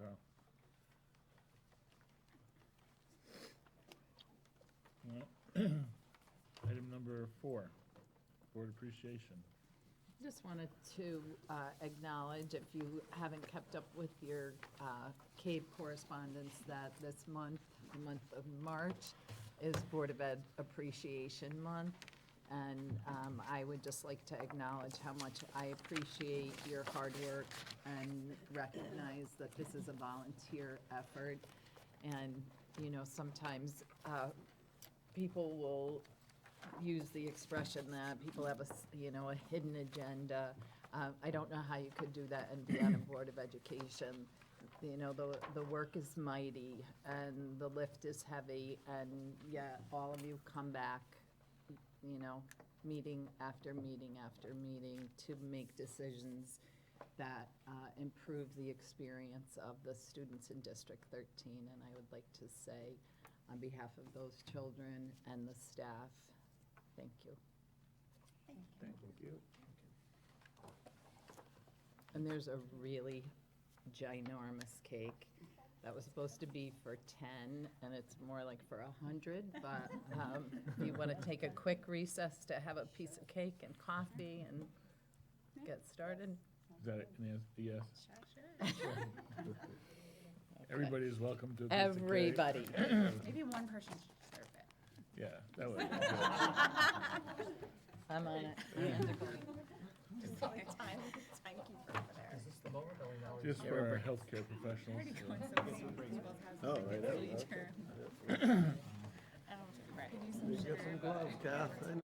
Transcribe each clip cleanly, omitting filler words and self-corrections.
Carl. Item number 4, board appreciation. Just wanted to acknowledge, if you haven't kept up with your CAVE correspondence, that this month, the month of March, is Board of Ed Appreciation Month. And I would just like to acknowledge how much I appreciate your hard work and recognize that this is a volunteer effort. And, you know, sometimes people will use the expression that people have a hidden agenda. I don't know how you could do that and be on a Board of Education. You know, the work is mighty and the lift is heavy, and yet all of you come back, you know, meeting after meeting after meeting to make decisions that improve the experience of the students in District 13. And I would like to say, on behalf of those children and the staff, thank you. Thank you. And there's a really ginormous cake that was supposed to be for 10, and it's more like for 100, but if you want to take a quick recess to have a piece of cake and coffee and get started. Is that an yes? Sure. Everybody is welcome to a piece of cake. Everybody. Maybe one person should serve it. Yeah, that would be good. I'm on it. Hands are going. Just like timekeeper over there. Is this the moment or now? Just for our healthcare I professionals. already go in some people's houses. Oh, right, that was- Turn. I don't know what to do. Could use some Get sugar, some but- gloves, Kath. I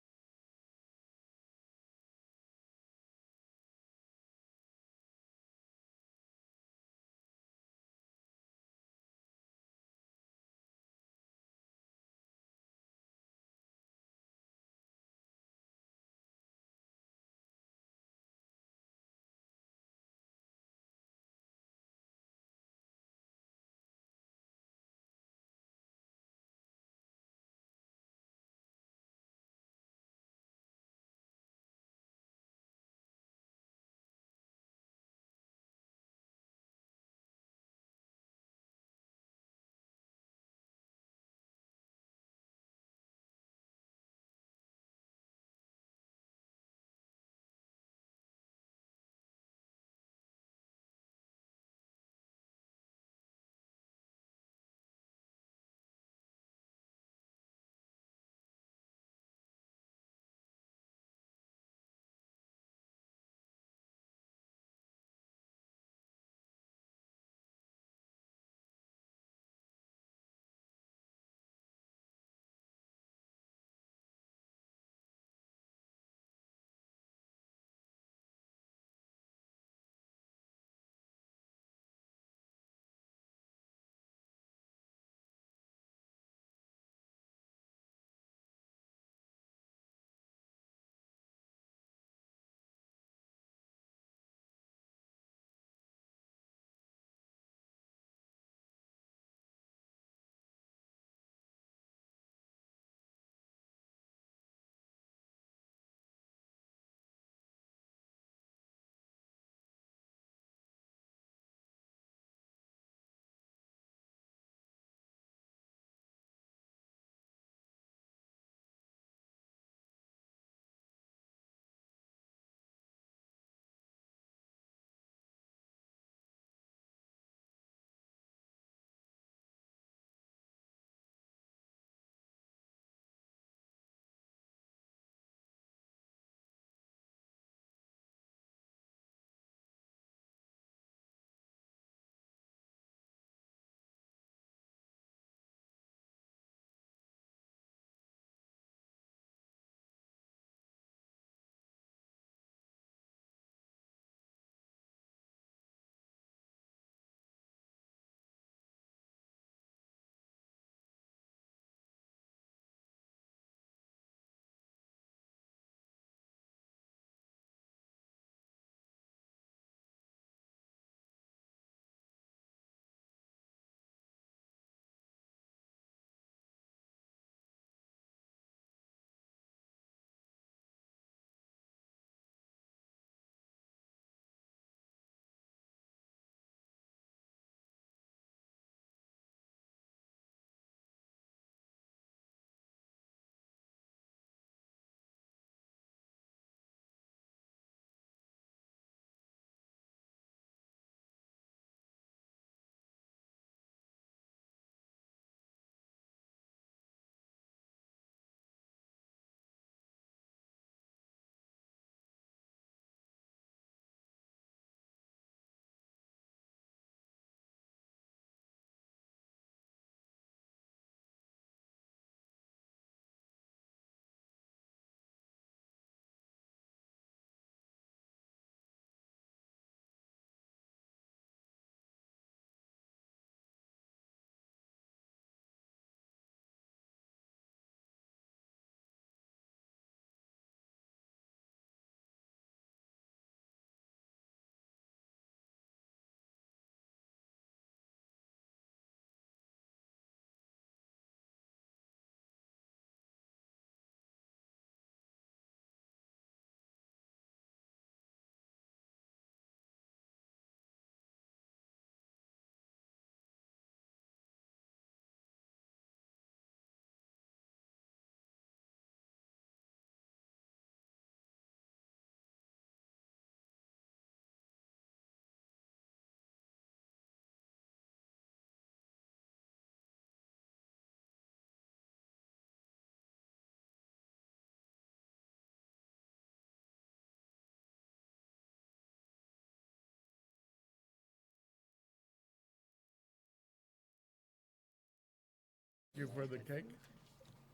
you for the cake.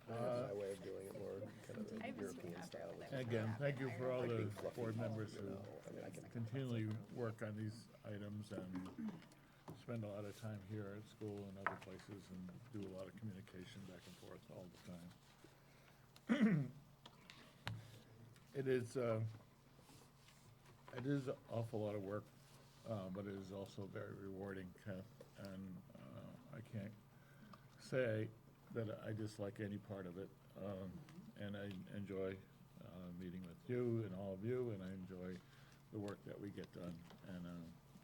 That's my way of doing it, more kind of I a was European happy style. with And it. again, thank you for all Like the big fluffy board balls, members you who know, I mean, I can. continually work on these items and spend a lot of time here at school and other places and do a lot of communication back and forth all the time. It is an awful lot of work, but it is also very rewarding, Kath, and I can't say that I dislike any part of it. And I enjoy meeting with you and all of you, and I enjoy the work that we get done. And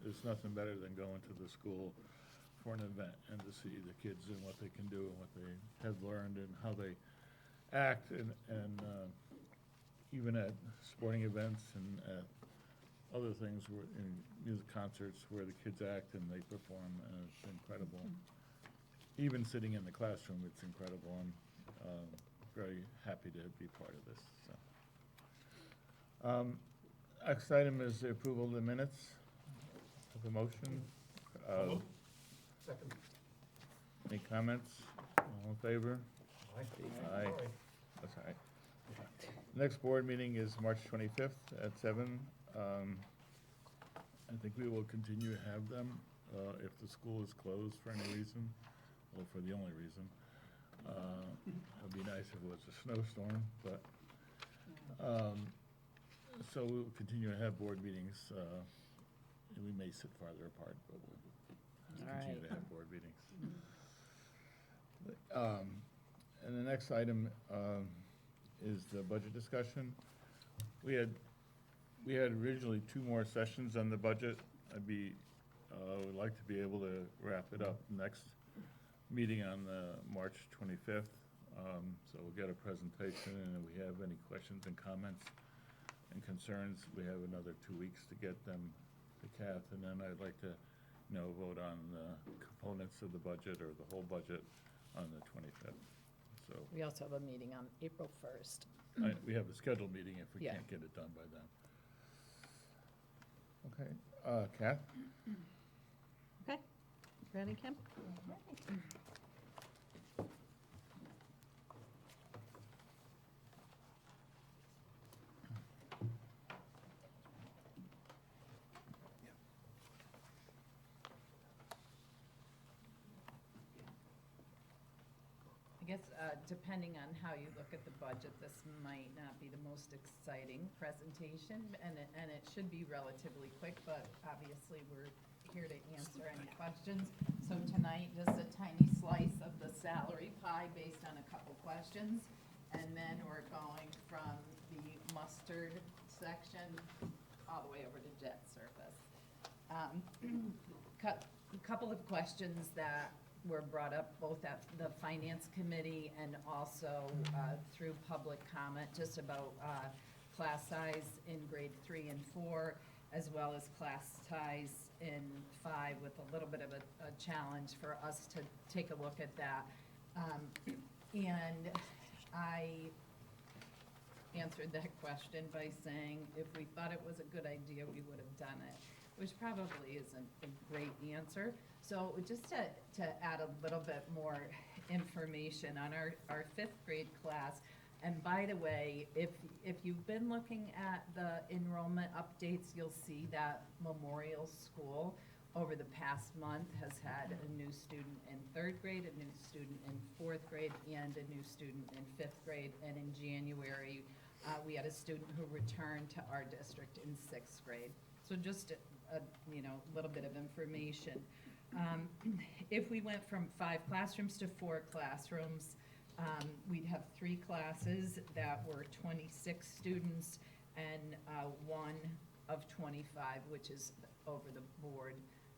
there's nothing better than going to the school for an event and to see the kids and what they can do and what they have learned and how they act and even at sporting events and at other things, in music concerts where the kids act and they perform, and it's incredible. Even sitting in the classroom, it's incredible. I'm very happy to be part of this, so. Next item is the approval of the minutes. Have a motion? Second. Any comments? All in favor? Aye. That's all right. Next board meeting is March 25th at 7. I think we will continue to have them if the school is closed for any reason, or for the only reason. It'd be nice if it was a snowstorm, but, so we'll continue to have board meetings. And we may sit farther apart, but we'll All continue to right. have board meetings. And the next item is the budget discussion. We had originally 2 more sessions on the budget. Would like to be able to wrap it up next meeting on March 25th. So we'll get a presentation, and if we have any questions and comments and concerns, we have another 2 weeks to get them to Kath, and then I'd like to, vote on the components of the budget or the whole budget on the 25th. So We also have a meeting on April 1st. we have a scheduled meeting if we Yeah. can't get it done by then. Okay, Kath? Okay, ready, Kim? I guess, depending on how you look at the budget, this might not be the most exciting presentation, and it should be relatively quick, but obviously, we're here to answer any questions. So tonight, just a tiny slice of the salary pie based on a couple questions, and then we're going from the mustard section all the way over to debt service. Couple of questions that were brought up both at the Finance Committee and also through public comment, just about class size in grade 3 and 4, as well as class size in 5, with a little bit of a challenge for us to take a look at that. And I answered that question by saying if we thought it was a good idea, we would have done it, which probably isn't a great answer. So just to add a little bit more information on our 5th grade class, and by the way, if you've been looking at the enrollment updates, you'll see that Memorial School over the past month has had a new student in 3rd grade, a new student in 4th grade, and a new student in 5th grade. And in January, we had a student who returned to our district in 6th grade. So just a little bit of information. If we went from 5 classrooms to 4 classrooms, we'd have 3 classes that were 26 students and 1 of 25, which is over the board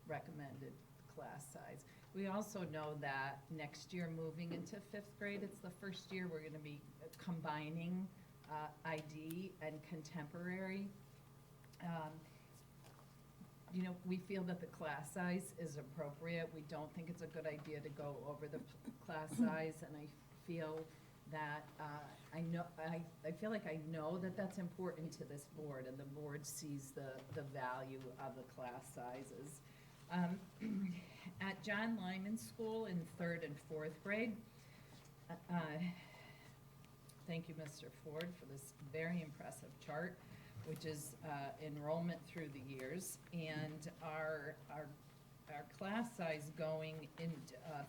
recommended class size. We also know that next year, moving into 5th grade, it's the first year we're going to be combining ID and contemporary. We feel that the class size is appropriate. We don't think it's a good idea to go over the class size, and I feel that, I feel like I know that that's important to this board, and the board sees the value of the class sizes. At John Lyman School in 3rd and 4th grade, Thank you, Mr. Ford, for this very impressive chart, which is enrollment through the years. And our class size going in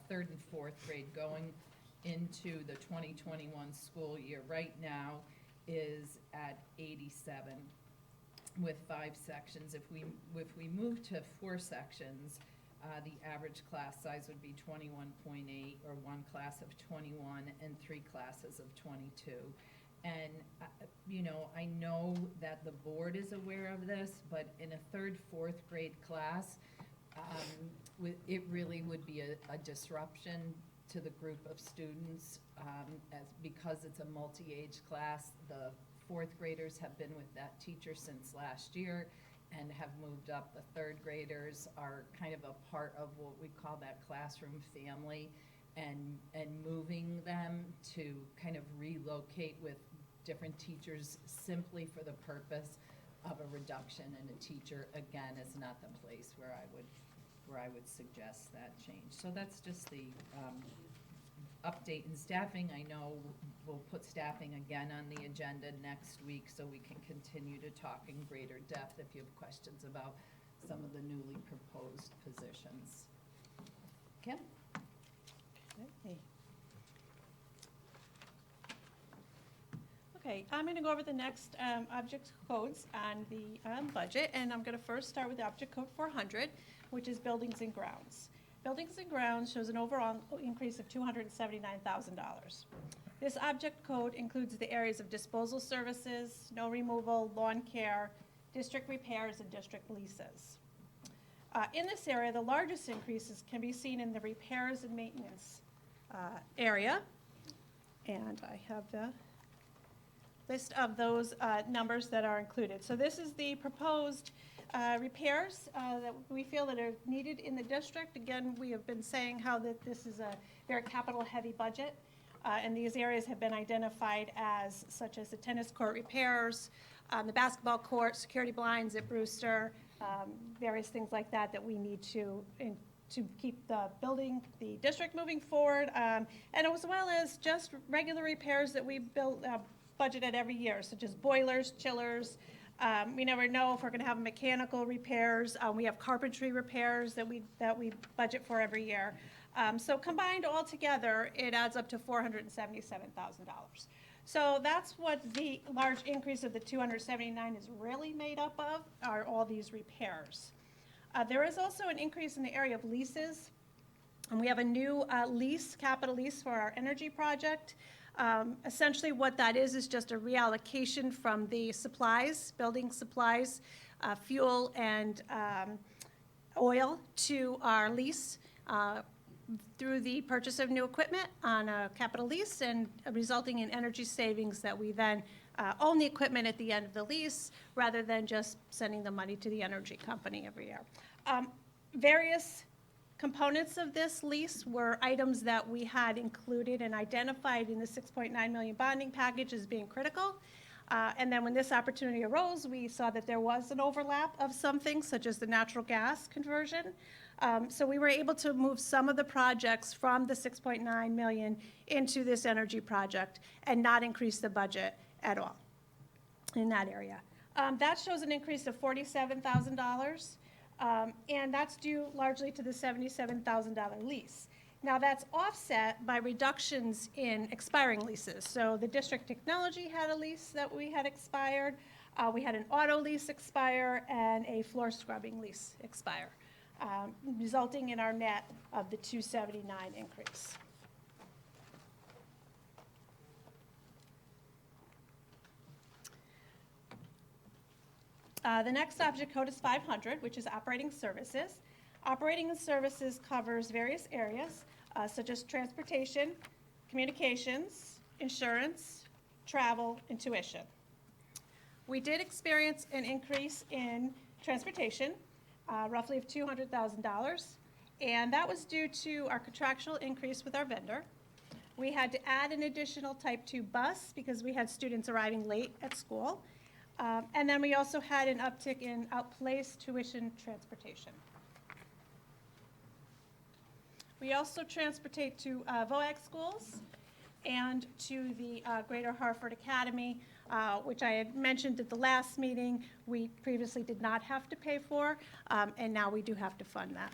third and fourth grade going into the 2021 school year right now is at 87 with 5 sections. If we move to 4 sections, the average class size would be 21.8, or 1 class of 21 and 3 classes of 22. And, you know, I know that the board is aware of this, but in a third, fourth grade class, it really would be a disruption to the group of students, because it's a multi-age class. The fourth graders have been with that teacher since last year and have moved up. The third graders are kind of a part of what we call that classroom family, and moving them to kind of relocate with different teachers simply for the purpose of a reduction in a teacher, again, is not the place where I would suggest that change. So that's just the update in staffing. I know we'll put staffing again on the agenda next week so we can continue to talk in greater depth if you have questions about some of the newly proposed positions. Kim? Okay, I'm going to go over the next object codes on the budget, and I'm going to first start with the object code 400, which is buildings and grounds. Buildings and grounds shows an overall increase of $279,000. This object code includes the areas of disposal services, snow removal, lawn care, district repairs, and district leases. In this area, the largest increases can be seen in the repairs and maintenance area, and I have the list of those numbers that are included. So this is the proposed repairs that we feel that are needed in the district. Again, we have been saying how that this is a very capital-heavy budget, and these areas have been identified as such as the tennis court repairs, the basketball court, security blinds at Brewster, various things like that that we need to keep the district moving forward, and as well as just regular repairs that we budgeted every year, such as boilers, chillers. We never know if we're going to have mechanical repairs. We have carpentry repairs that we budget for every year. So combined all together, it adds up to $477,000. So that's what the large increase of the 279 is really made up of, are all these repairs. There is also an increase in the area of leases, and we have a new capital lease for our energy project. Essentially what that is just a reallocation from the supplies, building supplies, fuel and oil to our lease through the purchase of new equipment on a capital lease, and resulting in energy savings that we then own the equipment at the end of the lease rather than just sending the money to the energy company every year. Various components of this lease were items that we had included and identified in the $6.9 million bonding package as being critical. And then when this opportunity arose, we saw that there was an overlap of some things, such as the natural gas conversion. So we were able to move some of the projects from the $6.9 million into this energy project and not increase the budget at all in that area. That shows an increase of $47,000. And that's due largely to the $77,000 lease. Now that's offset by reductions in expiring leases. So the district technology had a lease that we had expired. We had an auto lease expire and a floor scrubbing lease expire, resulting in our net of the 279 increase. The next object code is 500, which is operating services. Operating and services covers various areas, such as transportation, communications, insurance, travel, and tuition. We did experience an increase in transportation, roughly of $200,000, and that was due to our contractual increase with our vendor. We had to add an additional type 2 bus because we had students arriving late at school. And then we also had an uptick in outplaced tuition transportation. We also transportate to VOAG schools, and to the Greater Hartford Academy, which I had mentioned at the last meeting, we previously did not have to pay for, and now we do have to fund that.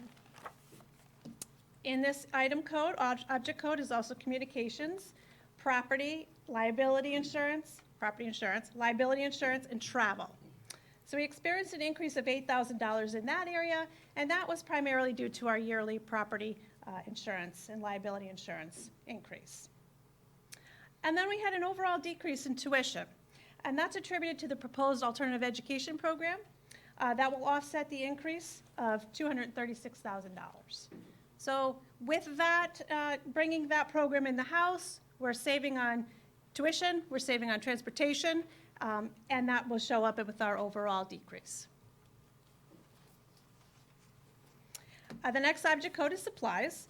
In this item code, object code is also communications, property, liability insurance, and travel. So we experienced an increase of $8,000 in that area, and that was primarily due to our yearly property insurance and liability insurance increase. And then we had an overall decrease in tuition, and that's attributed to the proposed alternative education program that will offset the increase of $236,000. So with that, bringing that program in the house, we're saving on tuition, we're saving on transportation, and that will show up with our overall decrease. The next object code is supplies.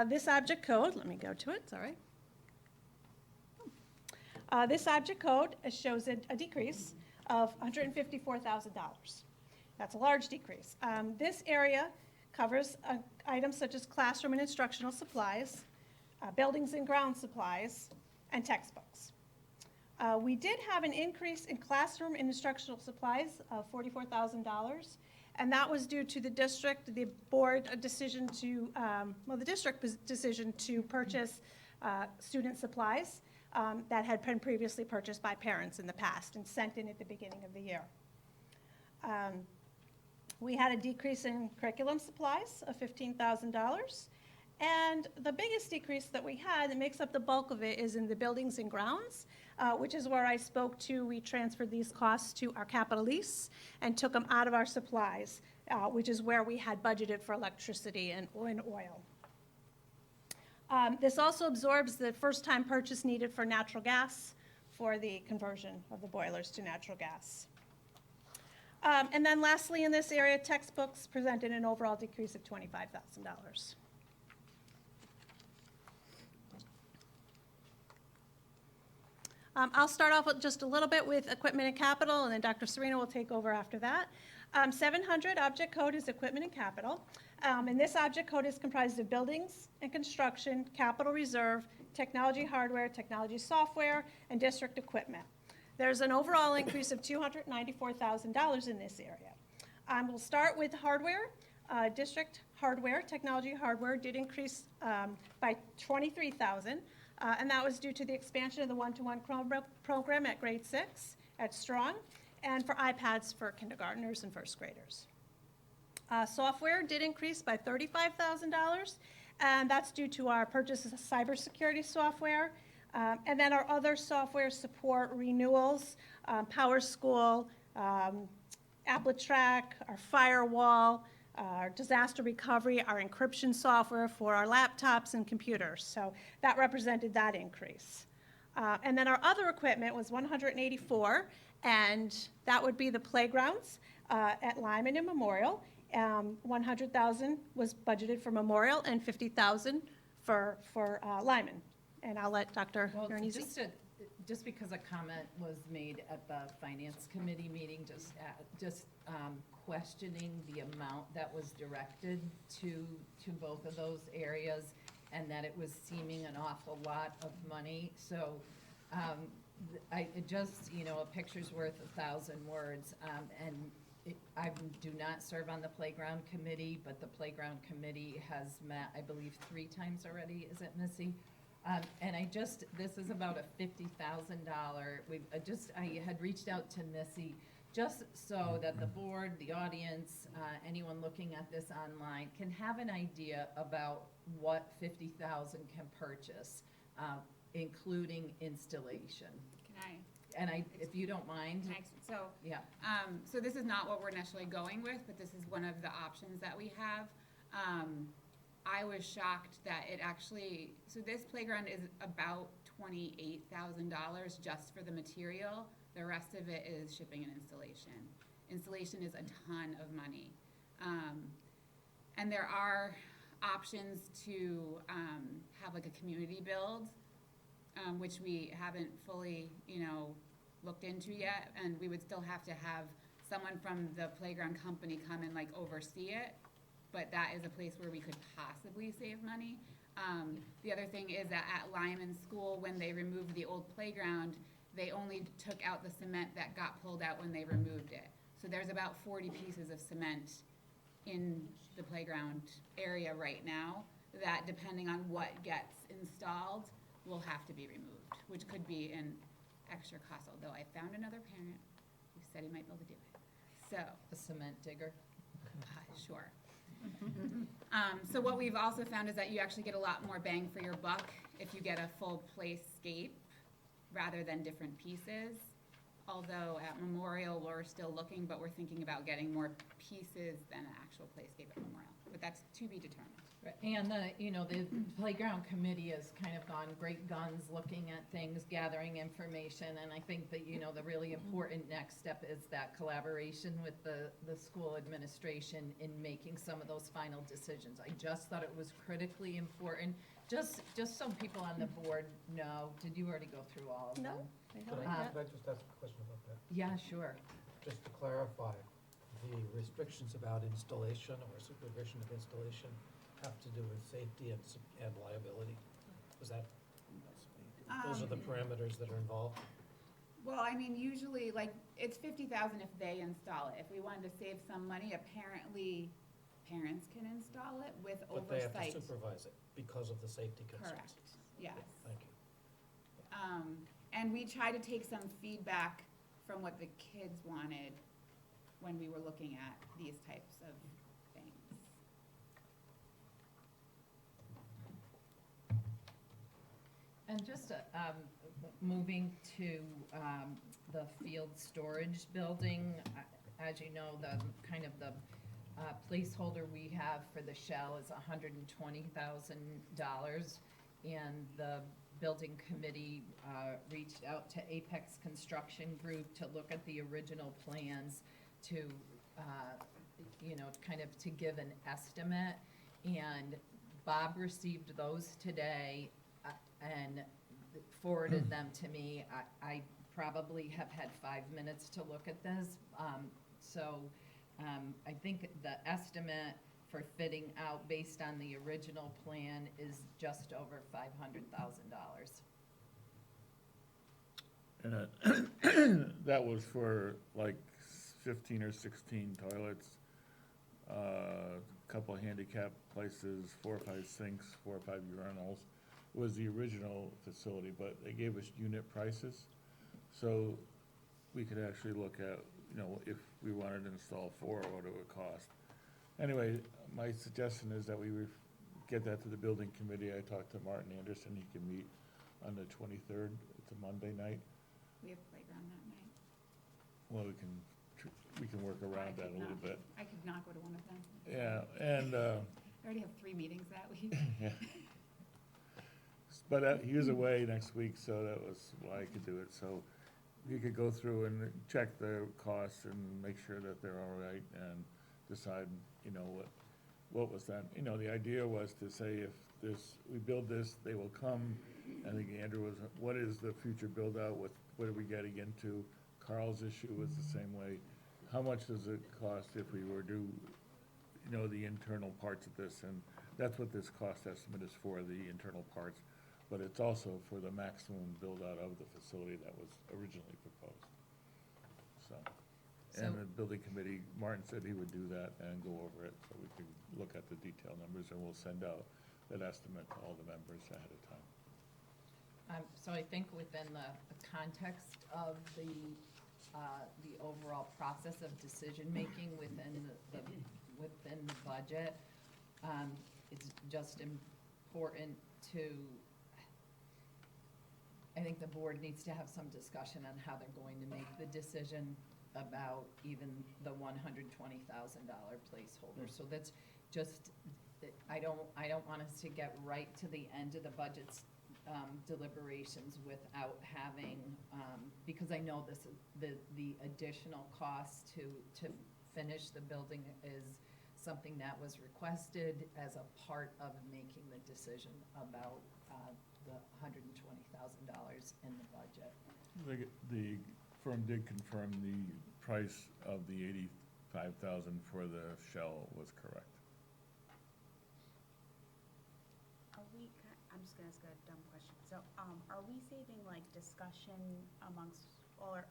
This object code, let me go to it, sorry. This object code shows a decrease of $154,000. That's a large decrease. This area covers items such as classroom and instructional supplies, buildings and ground supplies, and textbooks. We did have an increase in classroom and instructional supplies of $44,000, and that was due to the district, the board decision to, the district decision to purchase student supplies that had been previously purchased by parents in the past and sent in at the beginning of the year. We had a decrease in curriculum supplies of $15,000. And the biggest decrease that we had, that makes up the bulk of it, is in the buildings and grounds, which is where I spoke to. We transferred these costs to our capital lease and took them out of our supplies, which is where we had budgeted for electricity and oil. This also absorbs the first-time purchase needed for natural gas for the conversion of the boilers to natural gas. And then lastly, in this area, textbooks presented an overall decrease of $25,000. I'll start off with just a little bit with equipment and capital, and then Dr. Serena will take over after that. 700 object code is equipment and capital, and this object code is comprised of buildings and construction, capital reserve, technology hardware, technology software, and district equipment. There's an overall increase of $294,000 in this area. We'll start with hardware. District hardware, technology hardware did increase by $23,000. And that was due to the expansion of the one-to-one program at grade 6 at Strong, and for iPads for kindergartners and first graders. Software did increase by $35,000, and that's due to our purchase of cybersecurity software, and then our other software support renewals, PowerSchool, AppleTrack, our firewall, our disaster recovery, our encryption software for our laptops and computers. So that represented that increase. And then our other equipment was $184, and that would be the playgrounds at Lyman and Memorial. $100,000 was budgeted for Memorial and $50,000 for Lyman. And I'll let Dr. Veronese. Just because a comment was made at the Finance Committee meeting, just questioning the amount that was directed to both of those areas, and that it was seeming an awful lot of money. So I just, a picture's worth 1,000 words, and I do not serve on the Playground Committee, but the Playground Committee has met, I believe, 3 times already. Is it, Missy? And this is about a $50,000. I had reached out to Missy just so that the board, the audience, anyone looking at this online can have an idea about what $50,000 can purchase, including installation. Can I? If you don't mind. So, yeah. So this is not what we're initially going with, but this is one of the options that we have. I was shocked that it actually, so this playground is about $28,000 just for the material. The rest of it is shipping and installation. Installation is a ton of money. And there are options to have like a community build, which we haven't fully, looked into yet. And we would still have to have someone from the playground company come and like oversee it. but that is a place where we could possibly save money. The other thing is that at Lyman School, when they removed the old playground, they only took out the cement that got pulled out when they removed it. So there's about 40 pieces of cement in the playground area right now that, depending on what gets installed, will have to be removed, which could be an extra cost, although I found another parent who said he might be able to do it. So, A cement digger. sure. So what we've also found is that you actually get a lot more bang for your buck if you get a full playscape rather than different pieces. Although at Memorial, we're still looking, but we're thinking about getting more pieces than an actual playscape at Memorial. But that's to be determined. And the playground committee has kind of gone great guns looking at things, gathering information, and I think that, the really important next step is that collaboration with the school administration in making some of those final decisions. I just thought it was critically important, just so people on the board know. Did you already go through all of them? No, I Could haven't I yet. could I just ask a question about that? Yeah, sure. Just to clarify, the restrictions about installation or supervision of installation have to do with safety and liability? Was that, those are the parameters that are involved? Well, I mean, usually, like, it's 50,000 if they install it. If we wanted to save some money, apparently parents can install it with But they have to oversight. supervise it because of the safety concerns? Correct, yes. Thank you. And we try to take some feedback from what the kids wanted when we were looking at these types of things. And just moving to the field storage building, as you know, the placeholder we have for the shell is $120,000, and the building committee reached out to Apex Construction Group to look at the original plans to to give an estimate, and Bob received those today and forwarded them to me. I probably have had 5 minutes to look at this. I think the estimate for fitting out based on the original plan is just over $500,000. And that was for like 15 or 16 toilets, a couple handicap places, 4 or 5 sinks, 4 or 5 urinals. Was the original facility, but they gave us unit prices. So we could actually look at, if we wanted to install 4, what it would cost. Anyway, my suggestion is that we get that to the building committee. I talked to Martin Anderson, he can meet on the 23rd, it's a Monday night. We have playground that night. Well, we can work around that a little bit. I could not go to one of them. Yeah, and, I already have 3 meetings that week. yeah. But he was away next week, so that was why I could do it. So you could go through and check the costs and make sure that they're all right and decide, what was that. The idea was to say if we build this, they will come. I think Andrew was, what is the future build out? What are we getting into? Carl's issue was the same way. How much does it cost if we were to do, the internal parts of this? And that's what this cost estimate is for, the internal parts. But it's also for the maximum build-out of the facility that was originally proposed. And the building committee, Martin said he would do that and go over it, so we can look at the detailed numbers, and we'll send out that estimate to all the members ahead of time. So I think within the context of the overall process of decision-making within the budget, it's just important to, I think the board needs to have some discussion on how they're going to make the decision about even the $120,000 placeholder. So that's just, I don't want us to get right to the end of the budget's deliberations without having, because I know the additional cost to finish the building is something that was requested as a part of making the decision about the $120,000 in the budget. The firm did confirm the price of the $85,000 for the shell was correct. I'm just gonna ask a dumb question. So, are we saving like discussion amongst all our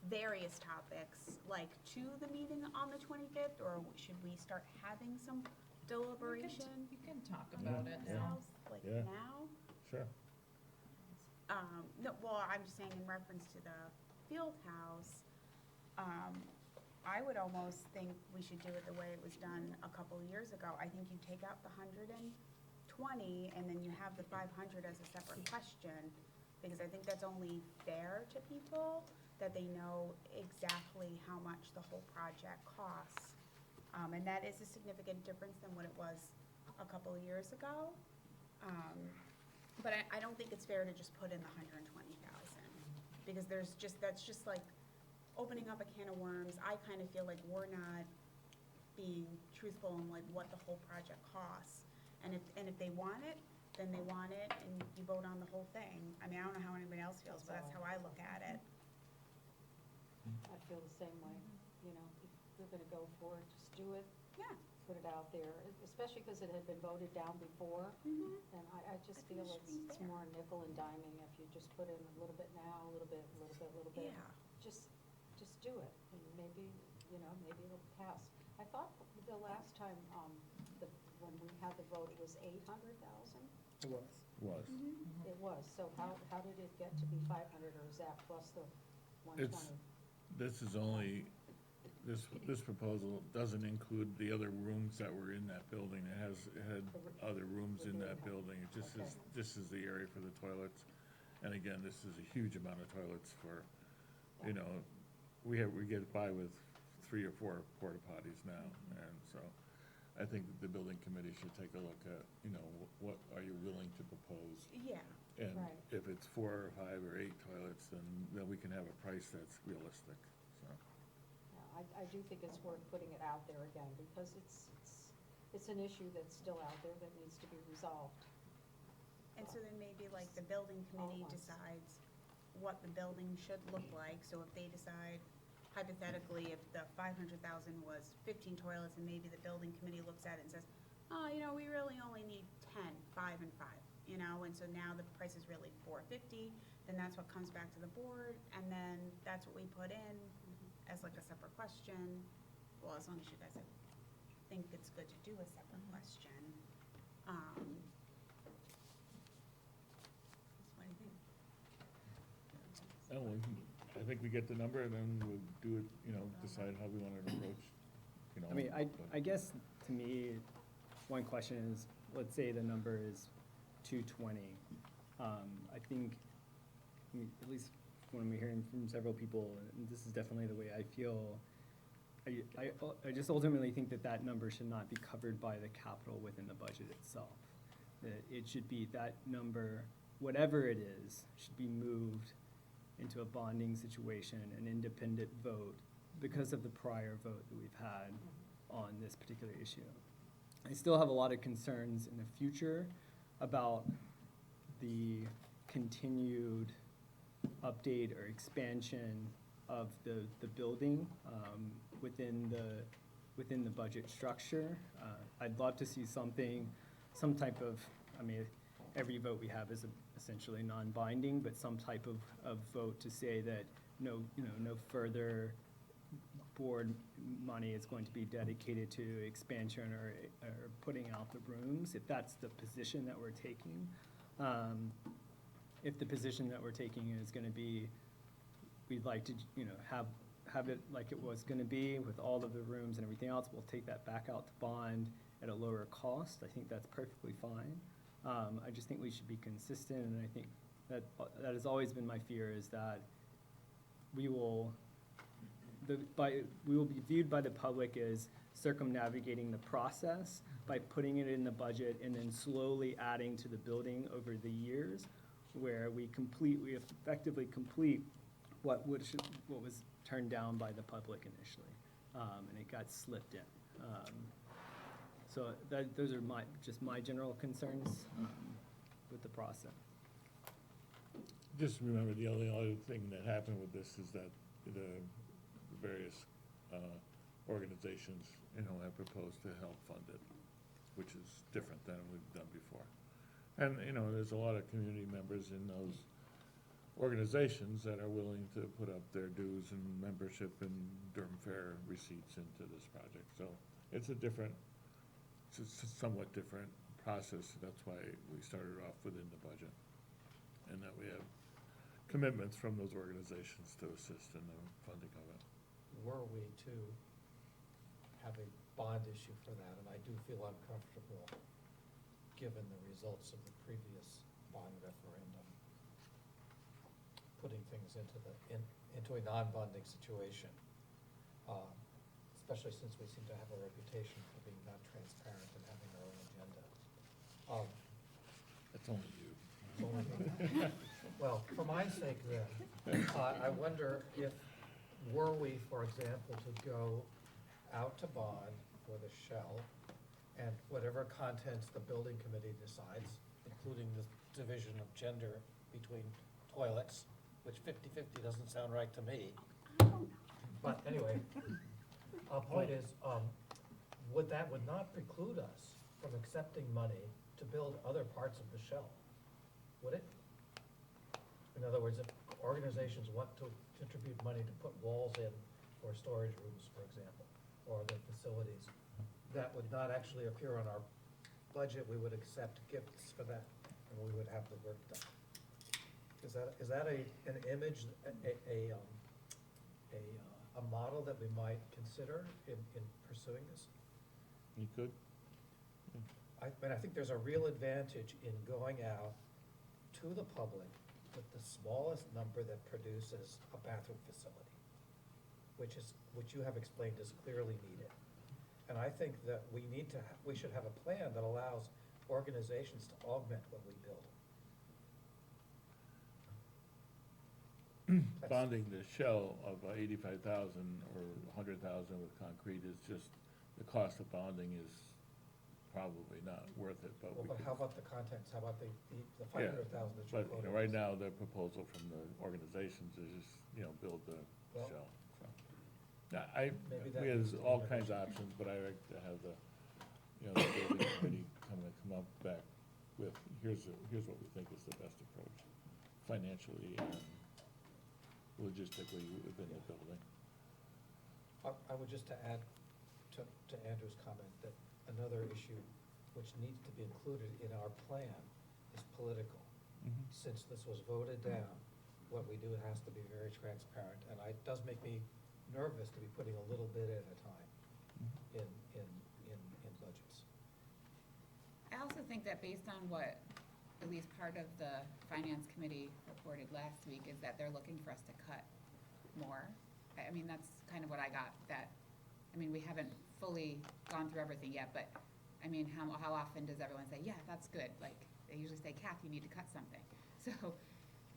various topics, like to the meeting on the 25th, or should we start having some deliberation? You can talk about it now. ourselves, like Yeah. now? Sure. No, well, I'm just saying in reference to the Fieldhouse, I would almost think we should do it the way it was done a couple of years ago. I think you take out the 120, and then you have the 500 as a separate question, because I think that's only fair to people, that they know exactly how much the whole project costs. And that is a significant difference than what it was a couple of years ago. But I don't think it's fair to just put in the 120,000, because that's just like opening up a can of worms. I kind of feel like we're not being truthful in like what the whole project costs. And if they want it, then they want it, and you vote on the whole thing. I mean, I don't know how anybody else feels, but that's how I look at it. I feel the same way, you know, if we're gonna go for it, just do it, Yeah. put it out there, especially because it had been voted down before. Mm-hmm. And I just I think feel it should be it's fair. more nickel and diming if you just put in a little bit now, a little bit, a little bit, a little bit. Yeah. Just do it, and maybe, you know, maybe it'll pass. I thought the last time, when we had the vote, it was 800,000? It was. Was. It was, so how did it get to be 500, or is that plus the 120? This is only, this proposal doesn't include the other rooms that were in that building. It had other rooms in that building. It just is, this is the area for the toilets. And again, this is a huge amount of toilets for, you know, we get by with 3 or 4 porta potties now. And so I think the building committee should take a look at, you know, what are you willing to propose? Yeah. And Right. if it's 4 or 5 or 8 toilets, then we can have a price that's realistic, so. Yeah, I do think it's worth putting it out there again, because it's an issue that's still out there that needs to be resolved. And so then maybe like the building committee once. decides what the building should look like. So if they decide hypothetically, if the 500,000 was 15 toilets, and maybe the building committee looks at it and says, oh, you know, we really only need 10, 5 and 5, you know, and so now the price is really 450, then that's what comes back to the board, and then that's what we put in as like a separate question. Well, as long as you guys think it's good to do a separate question. What do you think? I think we get the number, and then we'll do it, you know, decide how we want to approach, you know. I mean, I guess, to me, one question is, let's say the number is 220. I think, I mean, at least when we're hearing from several people, and this is definitely the way I feel, I just ultimately think that that number should not be covered by the capital within the budget itself. That it should be, that number, whatever it is, should be moved into a bonding situation, an independent vote, because of the prior vote that we've had on this particular issue. I still have a lot of concerns in the future about the continued update or expansion of the building within the budget structure. I'd love to see some type of, I mean, every vote we have is essentially non-binding, but some type of vote to say that no further board money is going to be dedicated to expansion or putting out the rooms, if that's the position that we're taking. If the position that we're taking is gonna be, we'd like to, have it like it was gonna be with all of the rooms and everything else, we'll take that back out to bond at a lower cost. I think that's perfectly fine. I just think we should be consistent, and I think that has always been my fear, is that we will be viewed by the public as circumnavigating the process by putting it in the budget and then slowly adding to the building over the years, where we effectively complete what was turned down by the public initially, and it got slipped in. So those are just my general concerns with the process. Just remember, the only other thing that happened with this is that the various organizations, have proposed to help fund it, which is different than we've done before. And, you know, there's a lot of community members in those organizations that are willing to put up their dues and membership and Durham Fair receipts into this project. So it's a different, it's a somewhat different process. That's why we started off within the budget. And that we have commitments from those organizations to assist in the funding of it. Were we to have a bond issue for that, and I do feel uncomfortable, given the results of the previous bond referendum, putting things into a non-bonding situation, especially since we seem to have a reputation for being not transparent and having our own agenda. That's only you. Only me. Well, for my sake then, I wonder if, were we, for example, to go out to bond for the shell, and whatever contents the building committee decides, including the division of gender between toilets, which 50-50 doesn't sound right to me. But anyway, point is, would not preclude us from accepting money to build other parts of the shell? Would it? In other words, if organizations want to contribute money to put walls in for storage rooms, for example, or the facilities, that would not actually appear on our budget. We would accept gifts for that, and we would have the work done. Is that an image, a model that we might consider in pursuing this? You could? I think there's a real advantage in going out to the public with the smallest number that produces a bathroom facility, which you have explained is clearly needed. And I think that we should have a plan that allows organizations to augment what we build. Bonding the shell of 85,000 or 100,000 with concrete is just, the cost of bonding is probably not worth it, but we But could. how about the contents? How about the Yeah, 500,000 that you but, quoted? you know, right now, the proposal from the organizations is just, you know, build the Well- shell, so. Yeah, Maybe that we have needs to be all mentioned. kinds of options, but I like to have the, you know, the building committee come up back with, here's what we think is the best approach, financially and logistically within the building. I would just to add to Andrew's comment that another issue which needs to be included in our plan is political. Since this was voted down, what we do has to be very transparent, and it does make me nervous to be putting a little bit at a time in budgets. I also think that based on what at least part of the finance committee reported last week is that they're looking for us to cut more. I mean, that's kind of what I got, we haven't fully gone through everything yet, but, I mean, how often does everyone say, yeah, that's good? Like, they usually say, Kath, you need to cut something. So,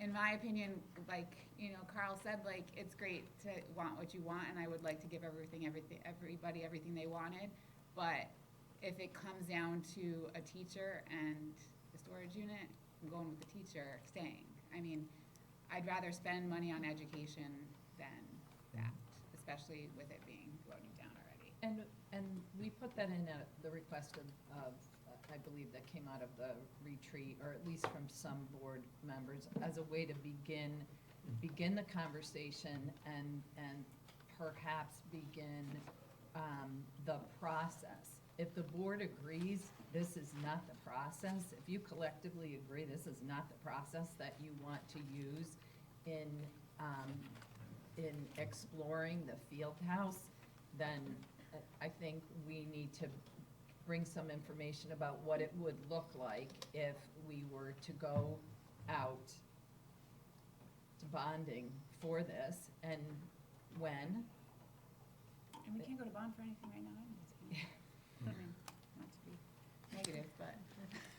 in my opinion, like, you know, Carl said, like, it's great to want what you want, and I would like to give everybody everything they wanted, but if it comes down to a teacher and the storage unit, I'm going with the teacher staying. I mean, I'd rather spend money on education than that, especially with it being voting down already. And we put that in the request of I believe that came out of the retreat, or at least from some board members, as a way to begin the conversation and perhaps begin the process. If the board agrees this is not the process, if you collectively agree this is not the process that you want to use in exploring the Fieldhouse, then I think we need to bring some information about what it would look like if we were to go out to bonding for this, and when. And we can't go to bond for anything right now. I mean, not to be negative, but.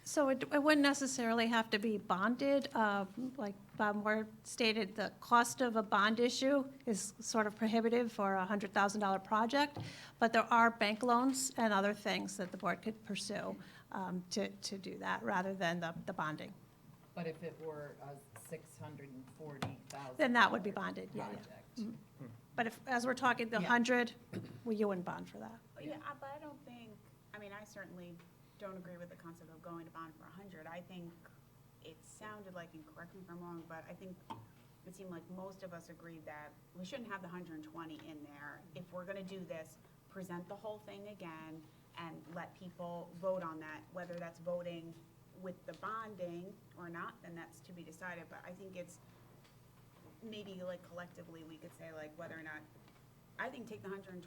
So it wouldn't necessarily have to be bonded. Like Bob Moore stated, the cost of a bond issue is sort of prohibitive for a $100,000 project, but there are bank loans and other things that the board could pursue to do that, rather than the bonding. But if it were a $640,000. Then that would be bonded, yeah. project. Mhm. But if, as we're talking the Yeah. 100, well, you wouldn't bond for that. Yeah, but I don't think, I certainly don't agree with the concept of going to bond for 100. I think it sounded like, and correct me if I'm wrong, but I think it seemed like most of us agreed that we shouldn't have the 120 in there. If we're gonna do this, present the whole thing again and let people vote on that, whether that's voting with the bonding or not, then that's to be decided. But I think it's maybe like collectively, we could say like whether or not, I think take the 120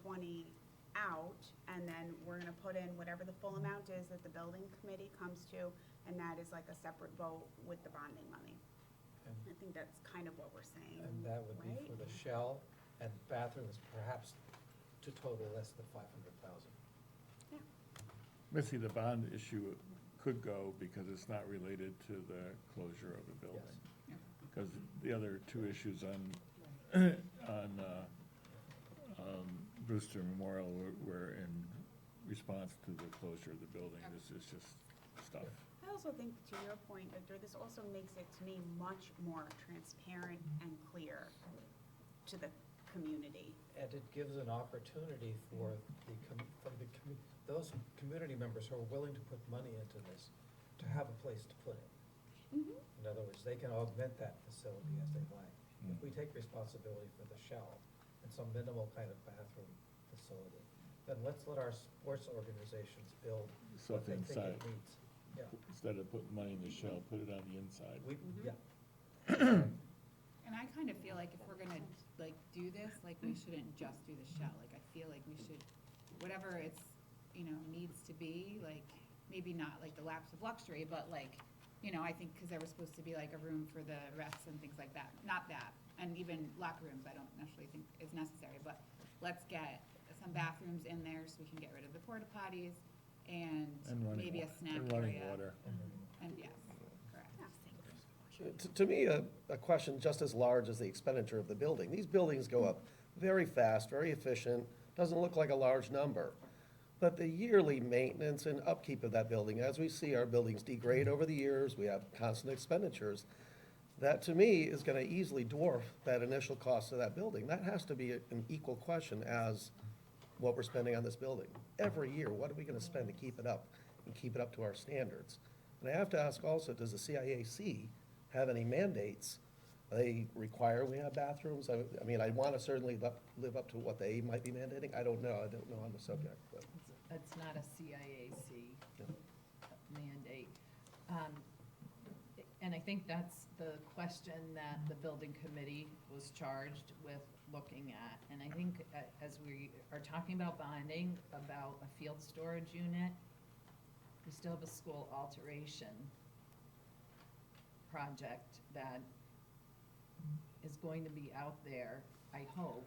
out, and then we're gonna put in whatever the full amount is that the building committee comes to, and that is like a separate vote with the bonding money. I think that's kind of what we're saying, And that would be right? for the shell and bathrooms perhaps to total less than 500,000. Missy, the bond issue could go because it's not related to the closure of the building. Because the other two issues on Brewster Memorial were in response to the closure of the building. This is just stuff. I also think, to your point, Victor, this also makes it, to me, much more transparent and clear to the community. And it gives an opportunity for those community members who are willing to put money into this to have a place to put it. In other words, they can augment that facility as they like. If we take responsibility for the shell and some minimal kind of bathroom facility, then let's let our sports organizations build what they Something think it inside. needs. Yeah, Instead of putting money in the shell, put it on the inside. yeah. And I kind of feel like if we're gonna, like, do this, like, we shouldn't just do the shell. Like, I feel like we should, whatever it's, needs to be, like, maybe not like the lapse of luxury, but like, I think, because there was supposed to be like a room for the refs and things like that. Not that, and even locker rooms, I don't necessarily think is necessary, but let's get some bathrooms in there so we can get rid of the porta potties and running maybe a wa- snack and running area. water. And yes, correct. To me, a question just as large as the expenditure of the building. These buildings go up very fast, very efficient, doesn't look like a large number. But the yearly maintenance and upkeep of that building, as we see our buildings degrade over the years, we have constant expenditures, that to me is gonna easily dwarf that initial cost of that building. That has to be an equal question as what we're spending on this building. Every year, what are we gonna spend to keep it up and keep it up to our standards? And I have to ask also, does the CIAC have any mandates? They require we have bathrooms? I mean, I wanna certainly live up to what they might be mandating. I don't know on the subject, but. It's not a CIAC mandate. And I think that's the question that the building committee was charged with looking at. And I think as we are talking about bonding, about a field storage unit, we still have a school alteration project that is going to be out there, I hope.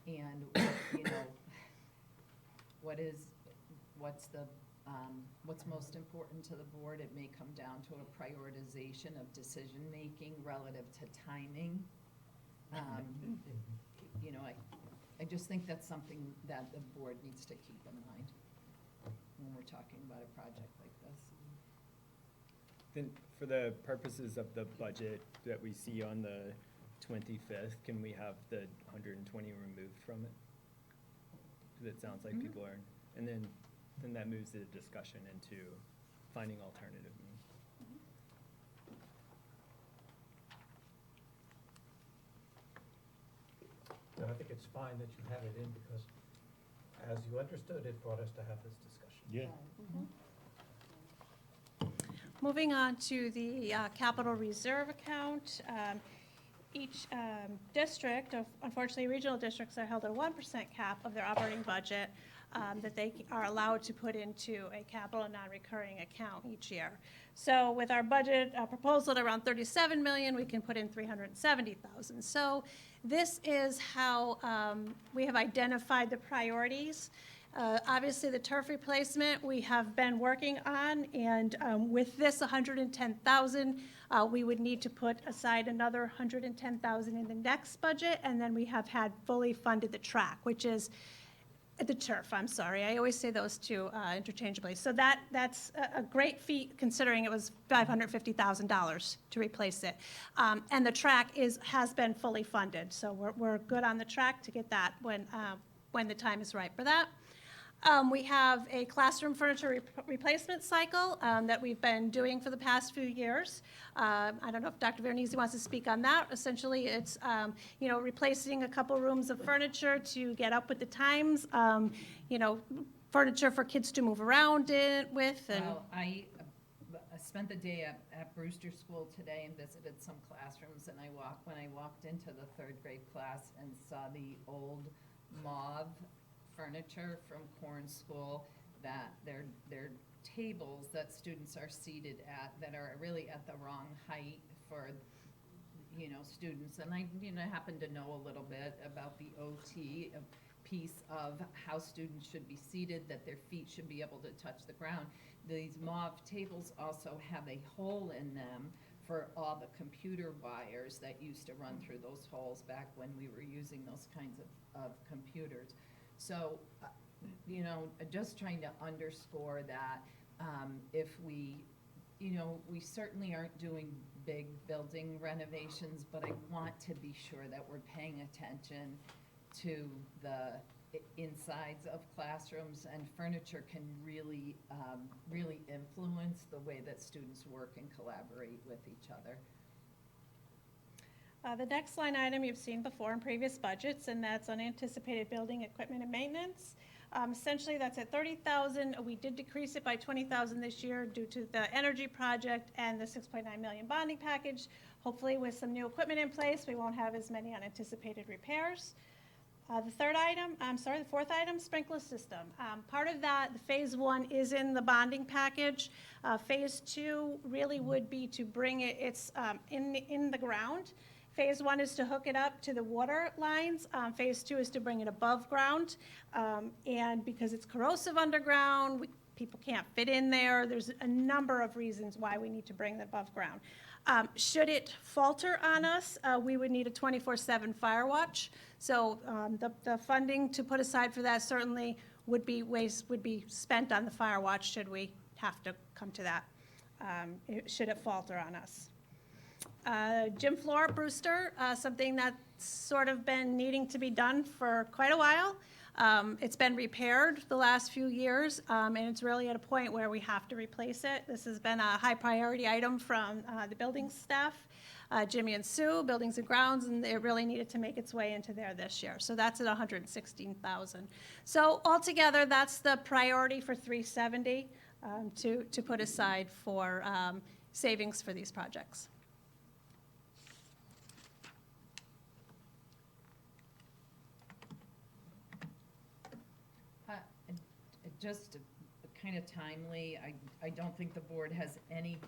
And, what's most important to the board, it may come down to a prioritization of decision-making relative to timing. I just think that's something that the board needs to keep in mind when we're talking about a project like this. Then, for the purposes of the budget that we see on the 25th, can we have the 120 removed from it? Because it sounds like people are, and then that moves the discussion into finding alternative means. And I think it's fine that you have it in because, as you understood, it brought us to have this discussion. Yeah. Moving on to the capital reserve account. Each district, unfortunately, regional districts are held at a 1% cap of their operating budget that they are allowed to put into a capital and non-recurring account each year. So with our budget proposal at around 37 million, we can put in 370,000. So this is how we have identified the priorities. Obviously, the turf replacement we have been working on, and with this 110,000, we would need to put aside another 110,000 in the next budget, and then we have had fully funded the track, which is the turf, I'm sorry. I always say those two interchangeably. So that's a great feat considering it was $550,000 to replace it. And the track has been fully funded, so we're good on the track to get that when the time is right for that. We have a classroom furniture replacement cycle that we've been doing for the past few years. I don't know if Dr. Veronese wants to speak on that. Essentially, it's, replacing a couple rooms of furniture to get up with the times, furniture for kids to move around with. And Well, I spent the day at Brewster School today and visited some classrooms, and when I walked into the third grade class and saw the old mauve furniture from Corn School, that they're tables that students are seated at that are really at the wrong height for, students. And I, happen to know a little bit about the OT piece of how students should be seated, that their feet should be able to touch the ground. These mauve tables also have a hole in them for all the computer wires that used to run through those holes back when we were using those kinds of computers. So, just trying to underscore that if we, we certainly aren't doing big building renovations, but I want to be sure that we're paying attention to the insides of classrooms, and furniture can really, really influence the way that students work and collaborate with each other. the next line item you've seen before in previous budgets, and that's unanticipated building equipment and maintenance. Essentially, that's at 30,000. We did decrease it by 20,000 this year due to the energy project and the 6.9 million bonding package. Hopefully, with some new equipment in place, we won't have as many unanticipated repairs. The fourth item, sprinkler system. Part of that, the phase 1 is in the bonding package. Phase 2 really would be to bring it's in the ground. Phase 1 is to hook it up to the water lines. Phase 2 is to bring it above ground. And because it's corrosive underground, people can't fit in there. There's a number of reasons why we need to bring it above ground. Should it falter on us, we would need a 24/7 fire watch. So the funding to put aside for that certainly would be spent on the fire watch should we have to come to that, should it falter on us. Gym floor at Brewster, something that's sort of been needing to be done for quite a while. It's been repaired the last few years, and it's really at a point where we have to replace it. This has been a high priority item from the building staff, Jimmy and Sue, Buildings and Grounds, and it really needed to make its way into there this year. So that's at $116,000. So altogether, that's the priority for 370 to put aside for savings for these projects. Just kind of timely, I don't think the board has any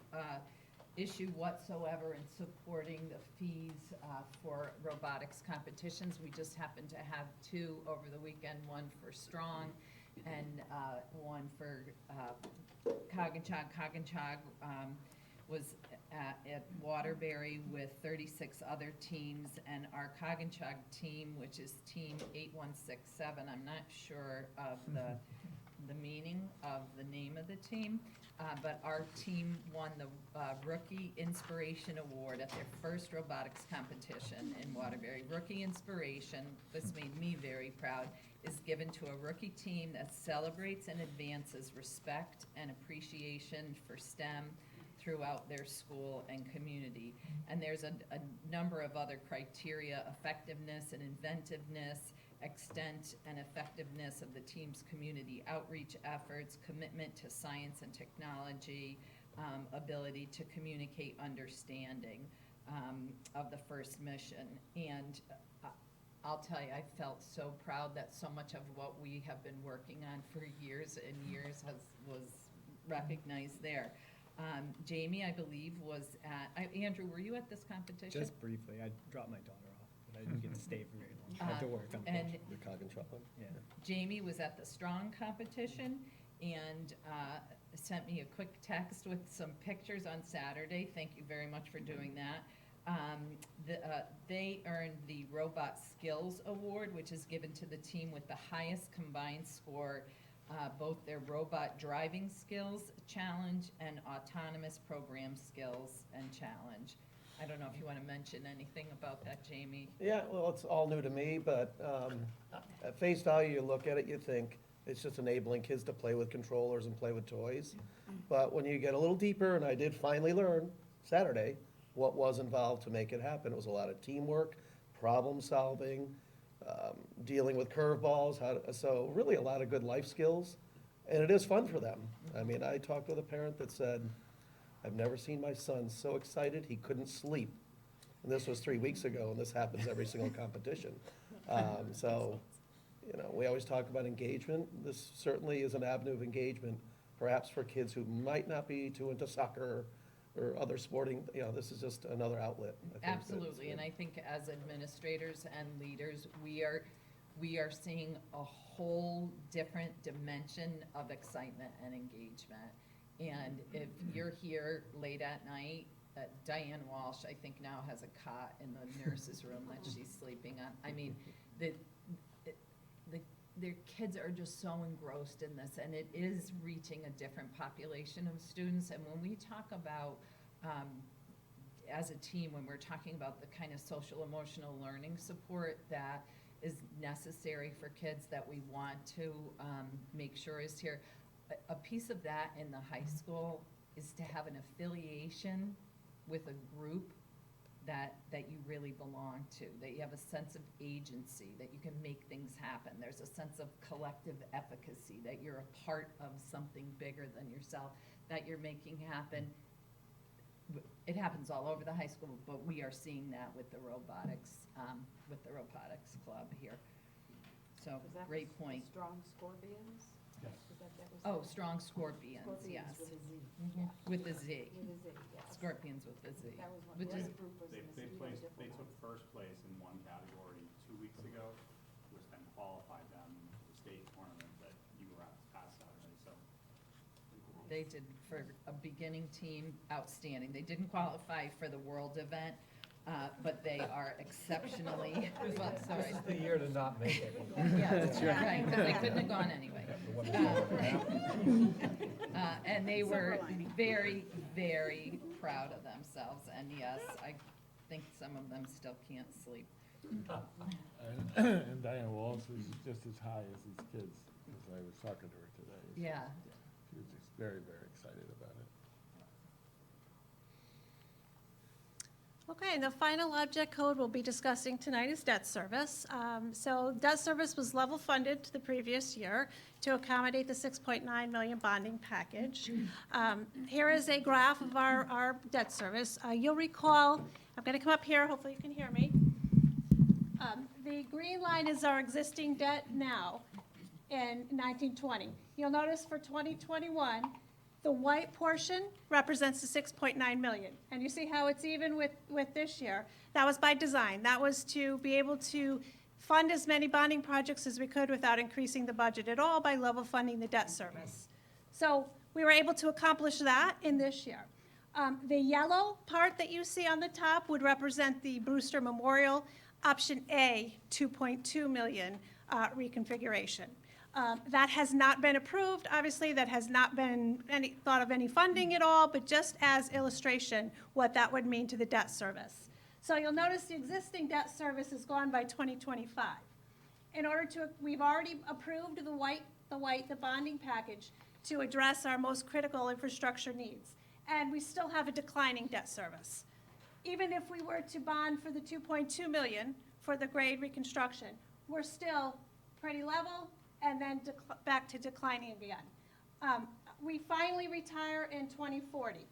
issue whatsoever in supporting the fees for robotics competitions. We just happened to have 2 over the weekend, one for Strong and one for Coggin-Chog. Coggin-Chog was at Waterbury with 36 other teams, and our Coggin-Chog team, which is Team 8167, I'm not sure of the meaning of the name of the team, but our team won the Rookie Inspiration Award at their first robotics competition in Waterbury. Rookie Inspiration, this made me very proud, is given to a rookie team that celebrates and advances respect and appreciation for STEM throughout their school and community. And there's a number of other criteria: effectiveness and inventiveness, extent and effectiveness of the team's community outreach efforts, commitment to science and technology, ability to communicate understanding of the first mission. And I'll tell you, I felt so proud that so much of what we have been working on for years and years was recognized there. Jamie, I believe, was at, Andrew, were you at this competition? Just briefly, I dropped my daughter off, but I didn't get to stay for very long. I had to work, And unfortunately. The Coggin-Chog one? Yeah. Jamie was at the Strong competition and sent me a quick text with some pictures on Saturday. Thank you very much for doing that. They earned the Robot Skills Award, which is given to the team with the highest combined score, both their robot driving skills challenge and autonomous program skills and challenge. I don't know if you want to mention anything about that, Jamie. Yeah, well, it's all new to me, but at face value, you look at it, you think, It's just enabling kids to play with controllers and play with toys. But when you get a little deeper, and I did finally learn Saturday what was involved to make it happen, it was a lot of teamwork, problem solving, dealing with curveballs, so really a lot of good life skills. And it is fun for them. I mean, I talked with a parent that said, I've never seen my son so excited he couldn't sleep. And this was 3 weeks ago, and this happens every single competition. So, you know, we always talk about engagement. This certainly is an avenue of engagement, perhaps for kids who might not be too into soccer or other sporting, you know, this is just another outlet. I think, that's Absolutely, good. and I think as administrators and leaders, we are seeing a whole different dimension of excitement and engagement. And if you're here late at night, Diane Walsh, I think now has a cot in the nurse's room that she's sleeping on. I mean, the kids are just so engrossed in this, and it is reaching a different population of students. And when we talk about, as a team, when we're talking about the kind of social emotional learning support that is necessary for kids that we want to make sure is here, a piece of that in the high school is to have an affiliation with a group that you really belong to, that you have a sense of agency, that you can make things happen. There's a sense of collective efficacy, that you're a part of something bigger than yourself, that you're making happen. It happens all over the high school, but we are seeing that with the robotics club here. So, Was that great the point. Strong Scorpions? Yes. That was Oh, the- strong scorpions, Scorpions yes. with a Z. Mhm. Yeah. With a Z. With a Z, yes. Scorpions with a Z. That was one, Which the is, other group was the They mosquito took diplomat. first place in one category 2 weeks ago, which then qualified them for the state tournament that you were at this past Saturday, so. they did, for a beginning team, outstanding. They didn't qualify for the world event, but they are exceptionally, well, sorry. This is the year to not make it. Yeah, that's right, because they couldn't have gone anyway. And they were Silver lining. very, very proud of themselves, and yes, I think some of them still can't sleep. And Diane Walsh is just as high as these kids, because I was talking to her today. Yeah. She was just very, very excited about it. Okay, and the final object code we'll be discussing tonight is debt service. So debt service was level funded to the previous year to accommodate the 6.9 million bonding package. Here is a graph of our debt service. You'll recall, I'm going to come up here, hopefully you can hear me. The green line is our existing debt now in 1920. You'll notice for 2021, the white portion represents the 6.9 million. And you see how it's even with this year. That was by design. That was to be able to fund as many bonding projects as we could without increasing the budget at all by level funding the debt service. So we were able to accomplish that in this year. The yellow part that you see on the top would represent the Brewster Memorial Option A 2.2 million reconfiguration. That has not been approved, obviously, that has not been thought of any funding at all, but just as illustration, what that would mean to the debt service. So you'll notice the existing debt service is gone by 2025. In order to, we've already approved the bonding package to address our most critical infrastructure needs, and we still have a declining debt service. Even if we were to bond for the 2.2 million for the grade reconstruction, we're still pretty level, and then back to declining again. We finally retire in 2040.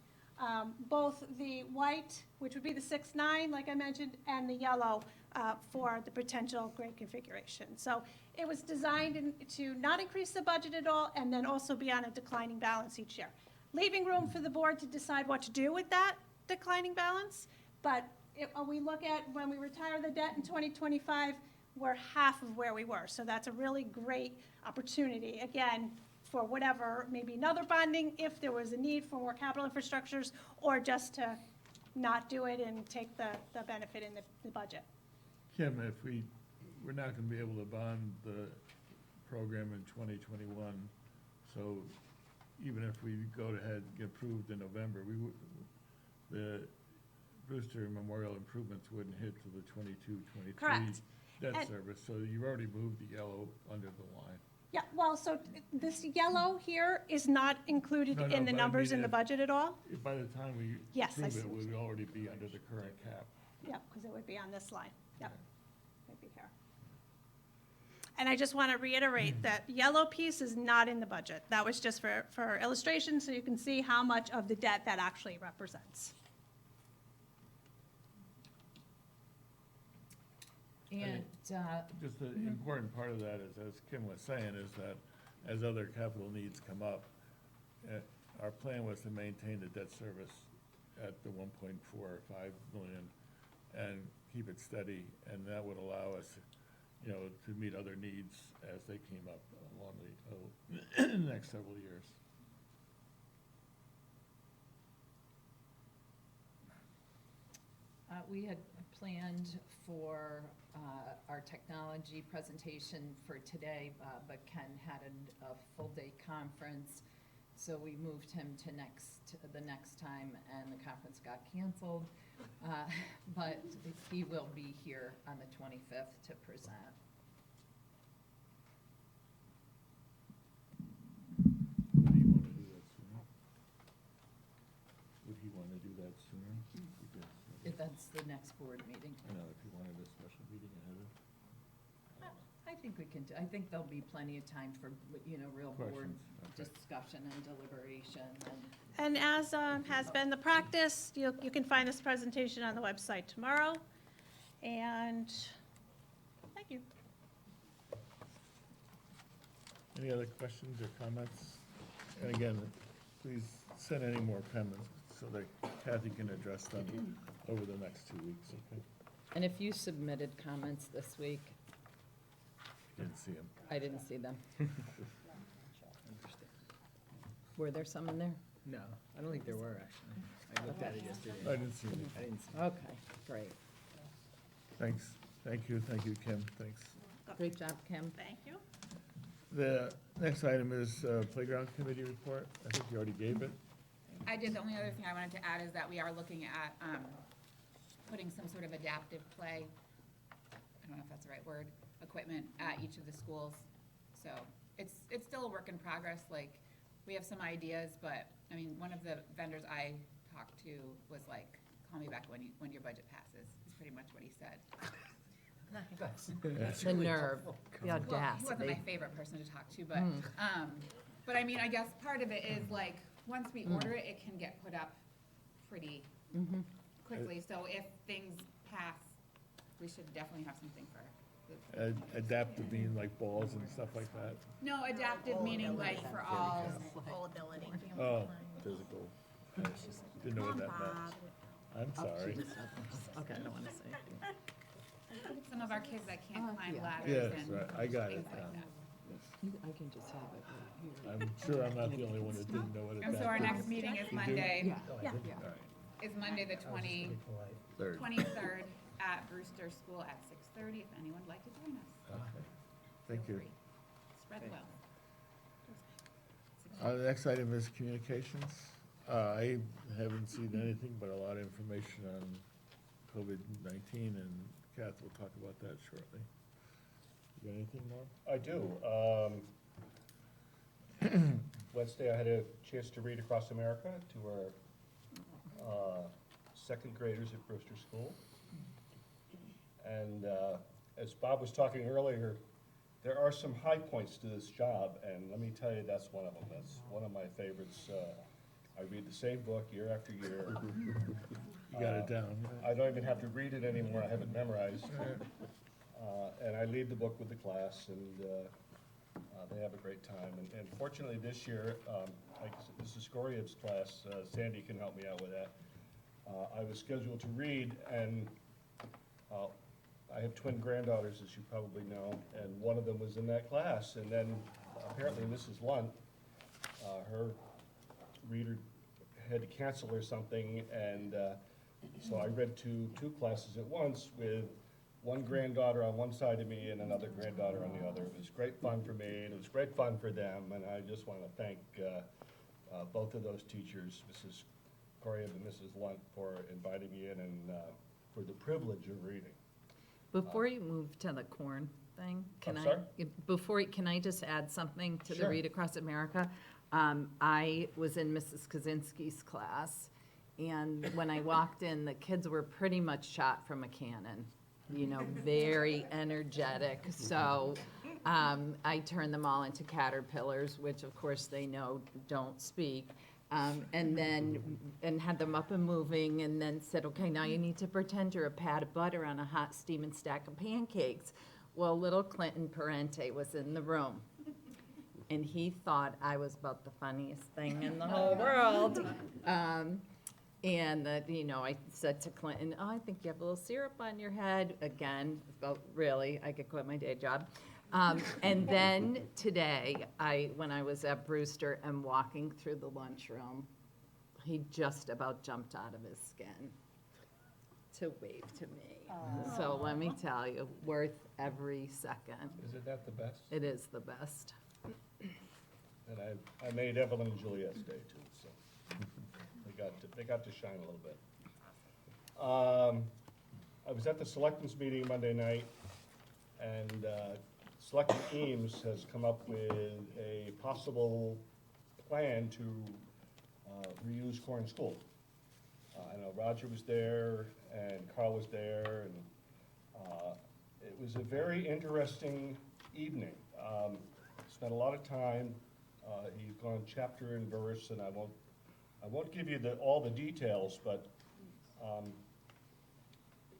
Both the white, which would be the 6.9, like I mentioned, and the yellow for the potential grade configuration. So it was designed to not increase the budget at all, and then also be on a declining balance each year, leaving room for the board to decide what to do with that declining balance. But we look at when we retire the debt in 2025, we're half of where we were. So that's a really great opportunity, again, for whatever, maybe another bonding if there was a need for more capital infrastructures, or just to not do it and take the benefit in the budget. Kim, if we're not gonna be able to bond the program in 2021, so even if we go ahead and get approved in November, the Brewster Memorial improvements wouldn't hit till the 22, 23 Correct. debt And- service, so you've already moved the yellow under the line. Yeah, well, so this yellow here is not included No, no, in the but I numbers mean in the if- budget at all? By the time we Yes, I prove see it, what we you're would already be under the current cap. Yep, because it would be on this line. Yep, it'd be here. And I just want to reiterate that yellow piece is not in the budget. That was just for illustration, so you can see how much of the debt that actually represents. And, Just the important part of that is, as Kim was saying, is that as other capital needs come up, our plan was to maintain the debt service at the 1.45 million and keep it steady, and that would allow us, you know, to meet other needs as they came up along the next several years. we had planned for our technology presentation for today, but Ken had a full-day conference, so we moved him to the next time, and the conference got canceled. But he will be here on the 25th to present. Would he want to do that sooner? Would he want to do that sooner? If that's the next board meeting. I know, if he wanted a special meeting ahead of. I think we can, I think there'll be plenty of time for, real board Questions, okay. discussion and deliberation and. And as has been the practice, you can find this presentation on the website tomorrow. And thank you. Any other questions or comments? And again, please send any more comments so that Kathy can address them over the next 2 weeks, okay? And if you submitted comments this week, Didn't see him. I didn't see them. Were there some in there? No, I don't think there were, actually. I looked at it yesterday. I didn't see any. I didn't see. Okay, great. Thanks. Thank you, Kim, thanks. Great job, Kim. Thank you. The next item is Playground Committee report. I think you already gave it. I did, the only other thing I wanted to add is that we are looking at putting some sort of adaptive play, I don't know if that's the right word, equipment at each of the schools. So it's still a work in progress, like, we have some ideas, but, I mean, one of the vendors I talked to was like, call me back when your budget passes, is pretty much what he said. The nerve, the Well, he wasn't audacity. my favorite person to talk to, but I mean, I guess part of it is like, once we order it, it can get put up pretty quickly. So if things pass, we should definitely have something for the. Adaptive meaning like balls and stuff like that. No, adaptive meaning like for all. Full ability. Oh, physical. Didn't know what that meant. I'm sorry. Okay, I don't want to say. Some of our kids that can't climb yeah. ladders Yes, and right, I got it things like now. that. I can just have it right here. I'm sure I'm not the only one that didn't know what And so our adaptive next meeting is You do? Monday, Yeah. All right, is Monday the I was just being polite. 23rd at Brewster School at 6:30, if anyone would like to join us. Okay. Thank Feel you. free. Spread the wealth. The next item is communications. I haven't seen anything but a lot of information on COVID-19, and Kath will talk about that shortly. You got anything more? I do. Wednesday, I had a chance to read Across America to our second graders at Brewster School. And as Bob was talking earlier, there are some high points to this job, and let me tell you, that's one of them. That's one of my favorites. I read the same book year after year. You got it down. I don't even have to read it anymore, I have it memorized. And I lead the book with the class, and they have a great time. And fortunately, this year, like Mrs. Skoriev's class, Sandy can help me out with that. I was scheduled to read, and I have twin granddaughters, as you probably know, and one of them was in that class. And then apparently Mrs. Lunt, her reader had to cancel or something, and so I read two classes at once with one granddaughter on one side of me and another granddaughter on the other. It was great fun for me, and it was great fun for them, and I just want to thank both of those teachers, Mrs. Corey and Mrs. Lunt, for inviting me in and for the privilege of reading. Before you move to the corn something? Can I'm I- sorry? Can I just add something to the Sure. Read Across America? I was in Mrs. Kaczynski's class, and when I walked in, the kids were pretty much shot from a cannon, you know, very energetic. So I turned them all into caterpillars, which of course they know don't speak. And had them up and moving, and then said, okay, now you need to pretend you're a pat of butter on a hot steaming stack of pancakes. Well, little Clinton Parente was in the room, and he thought I was about the funniest thing in the whole world. And that, you know, I said to Clinton, oh, I think you have a little syrup on your head. Again, about really, I could quit my day job. And then today, when I was at Brewster and walking through the lunchroom, he just about jumped out of his skin to wave to me. So let me tell you, worth every second. Isn't that the best? It is the best. And I made Evelyn and Juliet's day too, so they got to shine a little bit. I was at the selectmen's meeting Monday night, and Selectman Eames has come up with a possible plan to reuse Corn School. I know Roger was there, and Carl was there, and it was a very interesting evening. Spent a lot of time. He's gone chapter and verse, and I won't give you all the details, but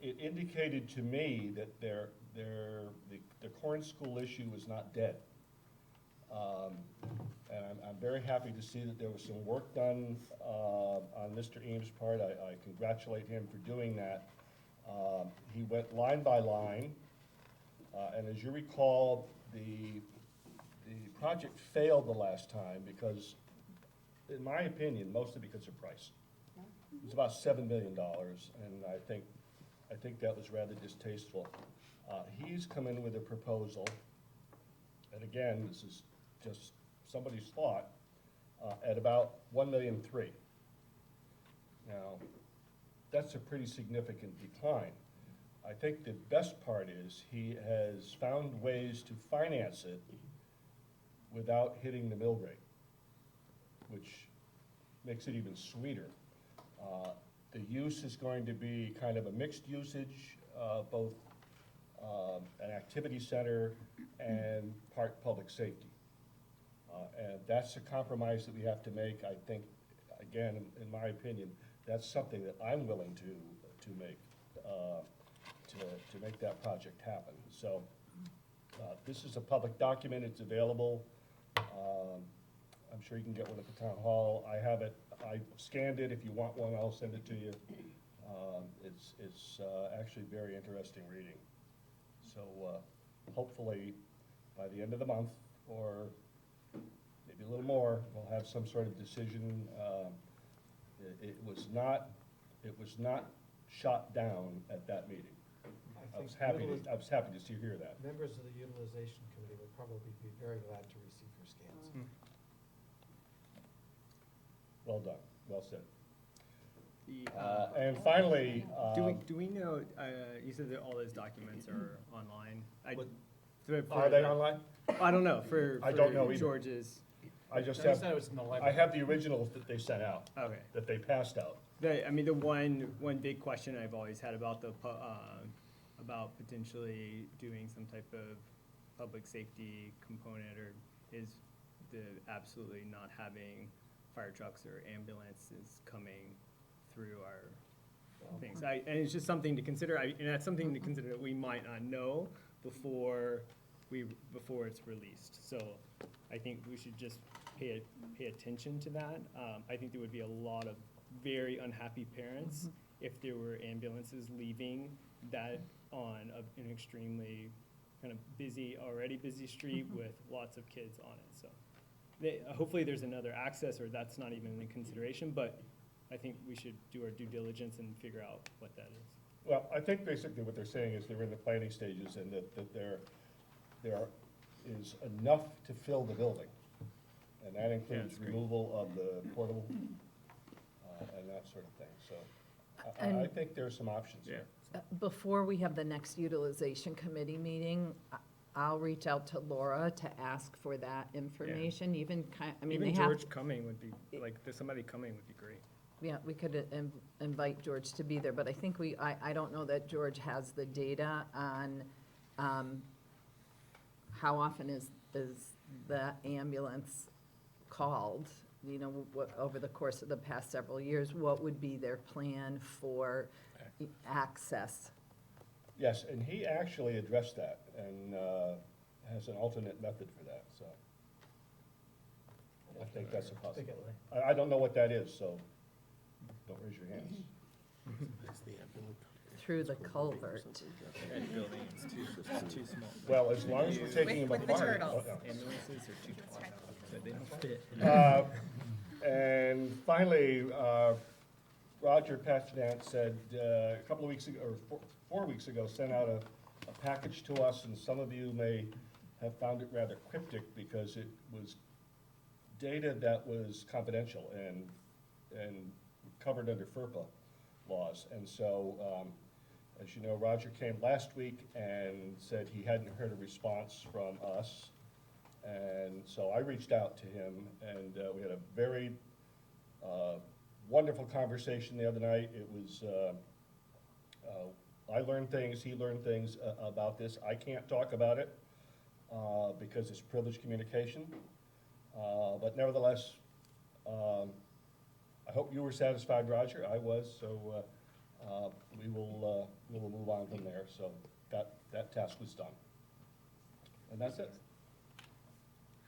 it indicated to me that the Corn School issue is not dead. And I'm very happy to see that there was some work done on Mr. Eames' part. I congratulate him for doing that. He went line by line, and as you recall, the project failed the last time because, in my opinion, mostly because of price. It was about $7 million, and I think that was rather distasteful. He's come in with a proposal, and again, this is just somebody's thought, at about $1.3 million. Now, that's a pretty significant decline. I think the best part is he has found ways to finance it without hitting the mill rate, which makes it even sweeter. The use is going to be kind of a mixed usage, both an activity center and part public safety. And that's a compromise that we have to make. I think, again, in my opinion, that's something that I'm willing to make, to make that project happen. So this is a public document. It's available. I'm sure you can get one at the town hall. I have it. I scanned it. If you want one, I'll send it to you. It's actually very interesting reading. So hopefully by the end of the month, or maybe a little more, we'll have some sort of decision. It was not shot down at that meeting. I was happy to hear that. Members of the utilization committee would probably be very glad to receive your scans. Well done, well said. The, And finally, do we know, you said that all those documents are online? are they online? I don't know, for I don't know either. George's, I just I have, said it was in the I library. have the originals that they sent out, okay. that they passed out. I mean, the one big question I've always had about about potentially doing some type of public safety component is the absolutely not having fire trucks or ambulances coming through our things. And it's just something to consider, and that's something to consider that we might not know before it's released. So I think we should just pay attention to that. I think there would be a lot of very unhappy parents if there were ambulances leaving that on an extremely kind of already busy street with lots of kids on it. So hopefully there's another access, or that's not even in consideration, but I think we should do our due diligence and figure out what that is. Well, I think basically what they're saying is they're in the planning stages, and that there is enough to fill the building. And that includes that's great. removal of the portable, and that sort of thing. So I And- think there are some options here. Before we have the next utilization committee meeting, I'll reach out to Laura to ask for that information, even I mean, they Even have. George coming would be, like, there's somebody coming would be great. Yeah, we could invite George to be there, but I think I don't know that George has the data on how often is the ambulance called, you know, over the course of the past several years, what would be their plan for access? Yes, and he actually addressed that and has an alternate method for that, so. I think that's a possibility. I don't know what that is, so don't raise your hands. Through the culvert. That building is too small. Well, as long as we're taking them With the apart. turtles. Ambulances are too tall, so they don't fit. And finally, Roger Pasternak said a couple of weeks ago, or 4 weeks ago, sent out a package to us, and some of you may have found it rather cryptic because it was data that was confidential and covered under FERPA laws. And so, as you know, Roger came last week and said he hadn't heard a response from us. And so I reached out to him, and we had a very wonderful conversation the other night. It was, I learned things, he learned things about this. I can't talk about it because it's privileged communication. But nevertheless, I hope you were satisfied, Roger. I was, so we will move on from there. So that task was done. And that's it.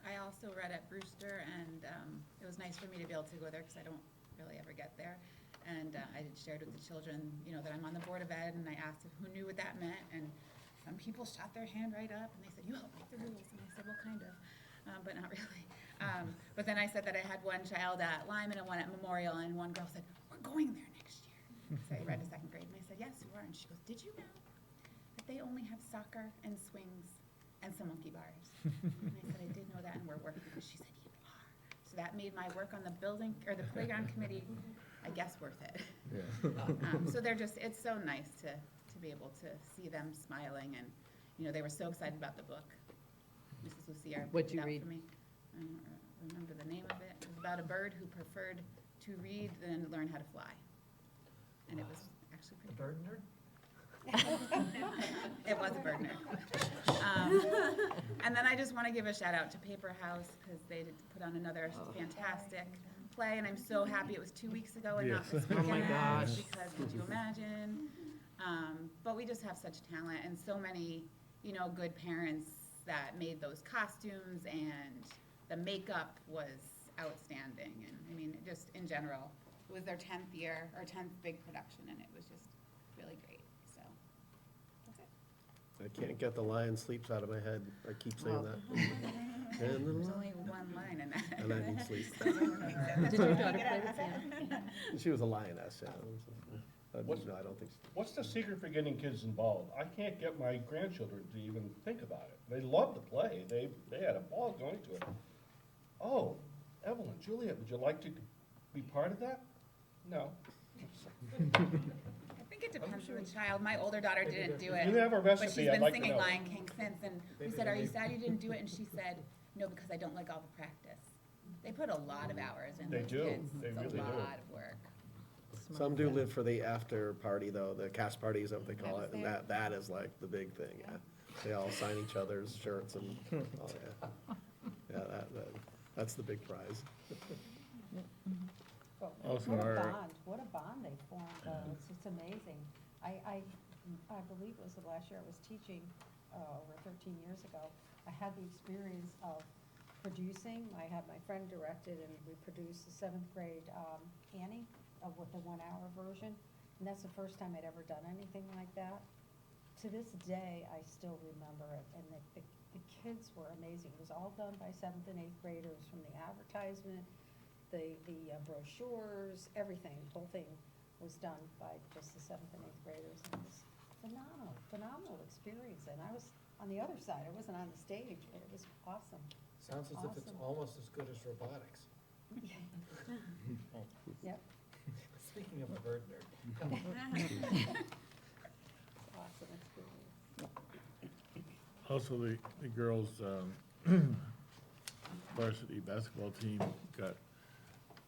I also read at Brewster, and it was nice for me to be able to go there because I don't really ever get there. And I shared with the children, you know, that I'm on the Board of Ed, and I asked who knew what that meant, and some people shot their hand right up, and they said, "You help make the rules," and I said, "Well, kind of, but not really." But then I said that I had one child at Lyman and one at Memorial, and one girl said, "We're going there next year." So I read to second grade, and I said, "Yes, you are." And she goes, "Did you know that they only have soccer and swings and some monkey bars?" And I said, "I did know that, and we're working." She said, "You are." So that made my work on the building, or the playground committee, I guess, worth it. So they're just, it's so nice to be able to see them smiling, and, you know, they were so excited about the book. Mrs. Lucier What'd picked you it out read? for me. I don't remember the name of it. It was about a bird who preferred to read than learn how to fly. And it was actually pretty Bird nerd? It was a bird nerd. And then I just want to give a shout out to Paper House because they did put on another fantastic play, and I'm so happy it was 2 weeks ago and not this Oh my weekend. gosh. Because could you imagine? But we just have such talent and so many, you know, good parents that made those costumes, and the makeup was outstanding. And I mean, just in general, it was their 10th year or 10th big production, and it was just really great. So that's it. I can't get the lion sleeps out of my head. I keep saying Oh. that. And There's the only one line in that. and I need sleep. Did your daughter play with Santa? She was a lioness, yeah. What's- No, I don't think so. What's the secret for getting kids involved? I can't get my grandchildren to even think about it. They love to play. They had a ball going to it. Oh, Evelyn, Juliet, would you like to be part of that? No. I think it depends on the child. My older daughter didn't do it. If you have a But recipe, she's I'd been like to singing know. Lion King since, and we said, "Are you sad you didn't do it?" And she said, "No, because I don't like all the practice." They put a lot of hours in They those do. kids. They It's really a do. lot of work. Some do live for the after party, though, the cast party is what they call I was it, and there. that is like the big thing, yeah. They all sign each other's shirts and, oh, yeah. Yeah, that's the big prize. But Also what a our- what a bond they formed, though, it's amazing. I believe it was the last year I was teaching, over 13 years ago, I had the experience of producing, I had my friend directed, and we produced the 7th grade Annie, with the 1-hour version, and that's the first time I'd ever done anything like that. To this day, I still remember it, and the kids were amazing. It was all done by 7th and 8th graders, from the advertisement, the brochures, everything, the whole thing was done by just the 7th and 8th graders. And it was phenomenal experience. And I was on the other side, I wasn't on the stage, but it was awesome. Sounds as if it's Awesome. almost as good as robotics. Yep, Speaking of a bird nerd. awesome experience. Also, the girls' varsity basketball team got,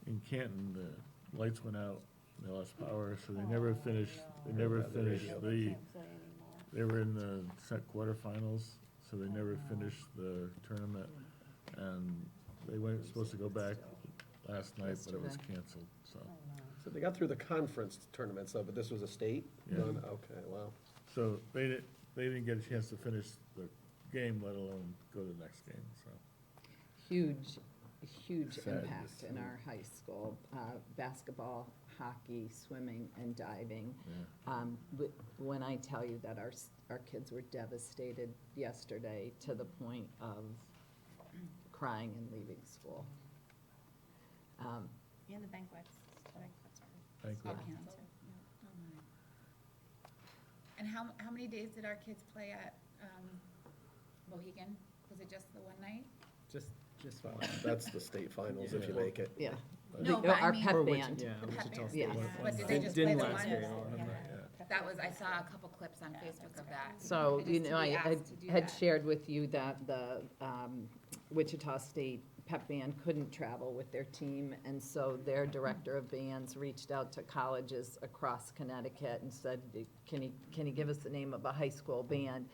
in Canton, the lights went out, and they lost power, so they never finished, they never finished the, Can't play anymore. they were in the set quarterfinals, so they never finished the tournament. And they were supposed to go back last night, but it was Yesterday. canceled, so. Oh, no. So they got through the conference tournaments though, but this was a state Yeah. one? Okay, wow. So they didn't get a chance to finish the game, let alone go to the next game, so. Huge Sad to impact in see. our high school, basketball, hockey, swimming, and diving. Yeah. When I tell you that our kids were devastated yesterday to the point of crying and leaving school. And the banquets, banquets are. Banquet. All canceled? And how many days did our kids play at Mohegan? Was it just the one night? Just Well, one. that's the state finals if you Yeah. make it. Yeah. No, but I Our mean- pep Or band. Yeah, The pep Wichita band, State. yes. won. But did they just Didn't play the last one? very long. Yeah. That was, I saw a couple clips on Facebook of that. So, And you just know, to be I asked to do had that. shared with you that the Wichita State pep band couldn't travel with their team, and so their director of bands reached out to colleges across Connecticut and said, can you give us the name of a high school band?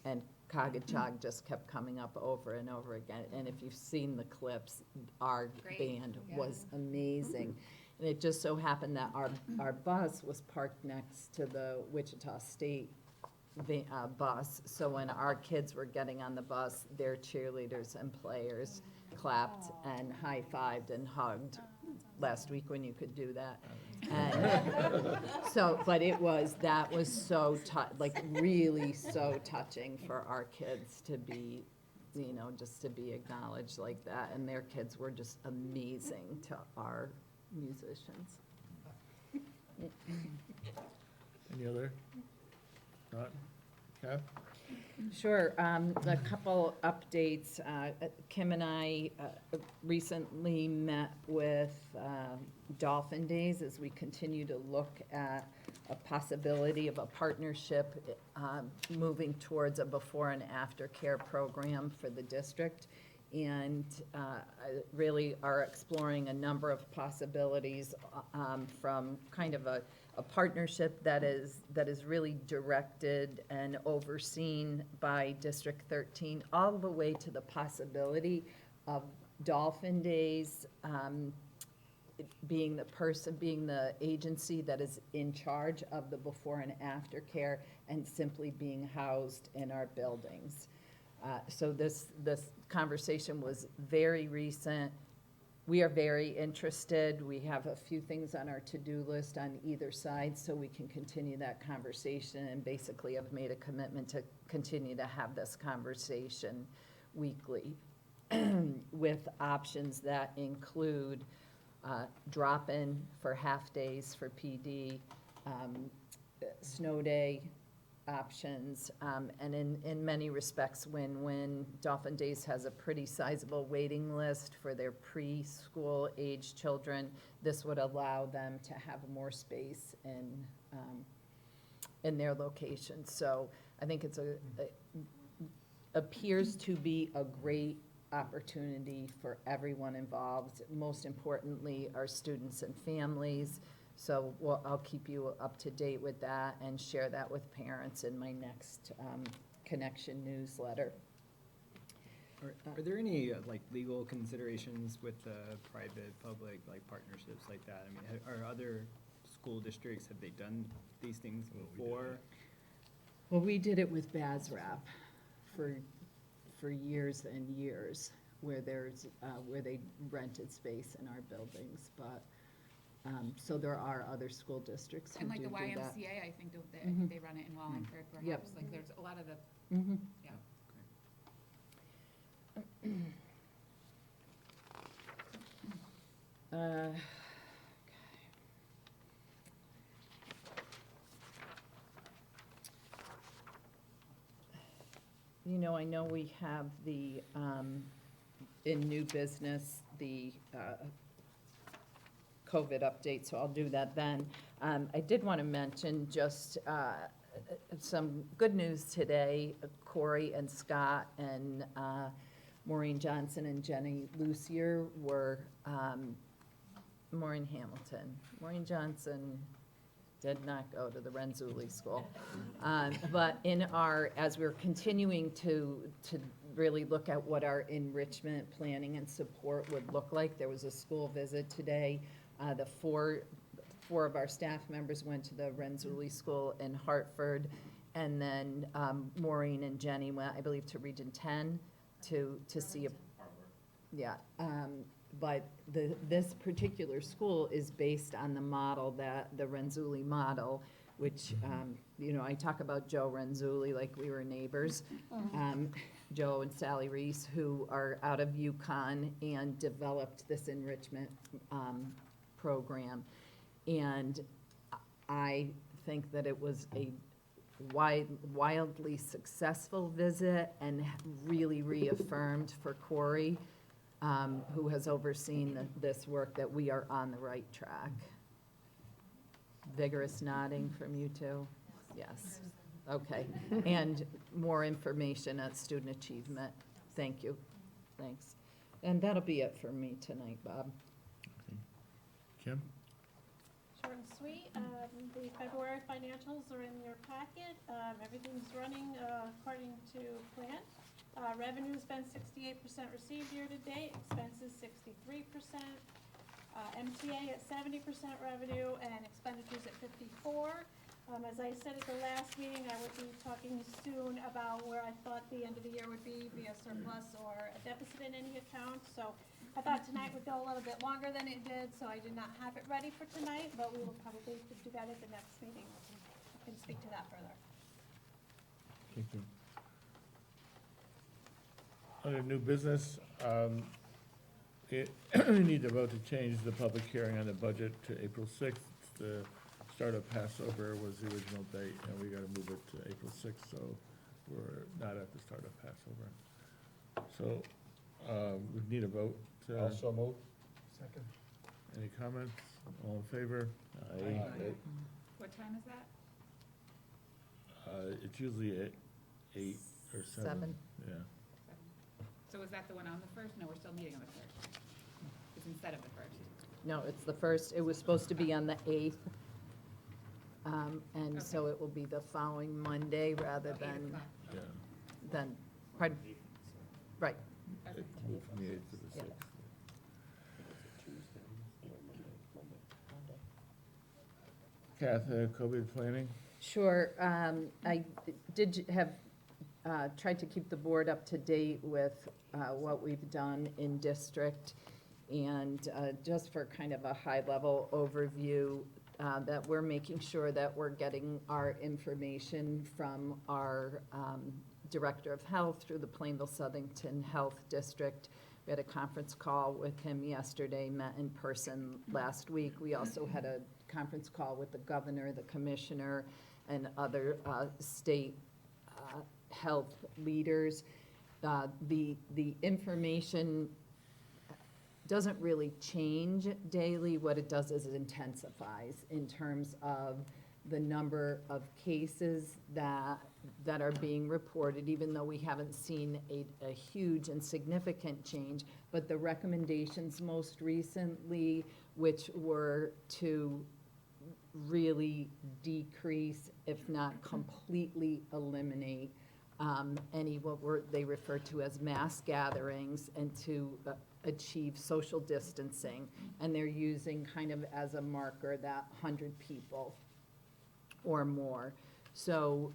And Cogachog just kept coming up over and over again, and if you've seen the clips, our Great, band yeah. was amazing. And it just so happened that our bus was parked next to the Wichita State bus, so when our kids were getting on the bus, their cheerleaders and players clapped and high-fived and hugged last week when you could do that. And so, but that was so like really so touching for our kids to be, you know, just to be acknowledged like that, and their kids were just amazing to our musicians. Any other thought? Kath? Sure, a couple updates. Kim and I recently met with Dolphin Days as we continue to look at a possibility of a partnership moving towards a before and after care program for the district. And really are exploring a number of possibilities from kind of a partnership that is really directed and overseen by District 13, all the way to the possibility of Dolphin Days being the agency that is in charge of the before and after care and simply being housed in our buildings. So this conversation was very recent. We are very interested. We have a few things on our to-do list on either side, so we can continue that conversation, and basically have made a commitment to continue to have this conversation weekly with options that include drop-in for half-days for PD, snow day options, and in many respects, when Dolphin Days has a pretty sizable waiting list for their preschool age children, this would allow them to have more space in their location. So I think it appears to be a great opportunity for everyone involved, most importantly, our students and families. So I'll keep you up to date with that and share that with parents in my next Connection newsletter. Are there any like legal considerations with private, public, like partnerships like that? I mean, are other school districts, have they done these things before? Well, we did it with BASRAP for years and years, where they rented space in our buildings, but so there are other school districts who And like do the that. YMCA, I think they run it in Wallingford Yep. perhaps, like there's a lot of the, Mhm. yeah. Okay. You know, I know we have the, in new business, the COVID update, so I'll do that then. I did want to mention just some good news today. Corey and Scott and Maureen Johnson and Jenny Lucier were, Maureen Hamilton. Maureen Johnson did not go to the Renzulli School. But as we're continuing to really look at what our enrichment planning and support would look like, there was a school visit today. The four of our staff members went to the Renzulli School in Hartford, and then Maureen and Jenny went, I believe, to Region 10 to see a, yeah. But this particular school is based on the model the Renzulli model, which, I talk about Joe Renzulli like we were neighbors. Joe and Sally Reese, who are out of Yukon and developed this enrichment program. And I think that it was a wildly successful visit and really reaffirmed for Corey, who has overseen this work, that we are on the right track. Vigorous nodding from you two? Yes. Okay. And more information at student achievement. Thank you. Thanks. And that'll be it for me tonight, Bob. Kim? Short and sweet. The February financials are in your packet. Everything's running according to plan. Revenue's been 68% received year to date, expenses 63%, MTA at 70% revenue, and expenditures at 54%. As I said at the last meeting, I would be talking soon about where I thought the end of the year would be via surplus or a deficit in any account. So I thought tonight would go a little bit longer than it did, so I did not have it ready for tonight, but we will probably do that at the next meeting. I can speak to that further. Thank you. Under new business, we need to vote to change the public hearing on the budget to April 6th. The start of Passover was the original date, and we got to move it to April 6th, so we're not at the start of Passover. So we need a vote. Also move. Second. Any comments? All in favor? Aye. What time is that? It's usually at 8 or 7. 7. Yeah. So is that the one on the first? No, we're still meeting on the first. It's instead of the first. No, it's the first. It was supposed to be on the 8th. And so it will be the following Monday rather than, Yeah. pardon? Right. It moved from the 8th to the 6th. Kath, COVID planning? Sure. I did have tried to keep the board up to date with what we've done in district. And just for kind of a high-level overview, that we're making sure that we're getting our information from our Director of Health through the Plainville-Southington Health District. We had a conference call with him yesterday, met in person last week. We also had a conference call with the governor, the commissioner, and other state health leaders. The information doesn't really change daily. What it does is it intensifies in terms of the number of cases that are being reported, even though we haven't seen a huge and significant change. But the recommendations most recently, which were to really decrease, if not completely eliminate, any they refer to as mass gatherings, and to achieve social distancing. And they're using kind of as a marker that 100 people or more. So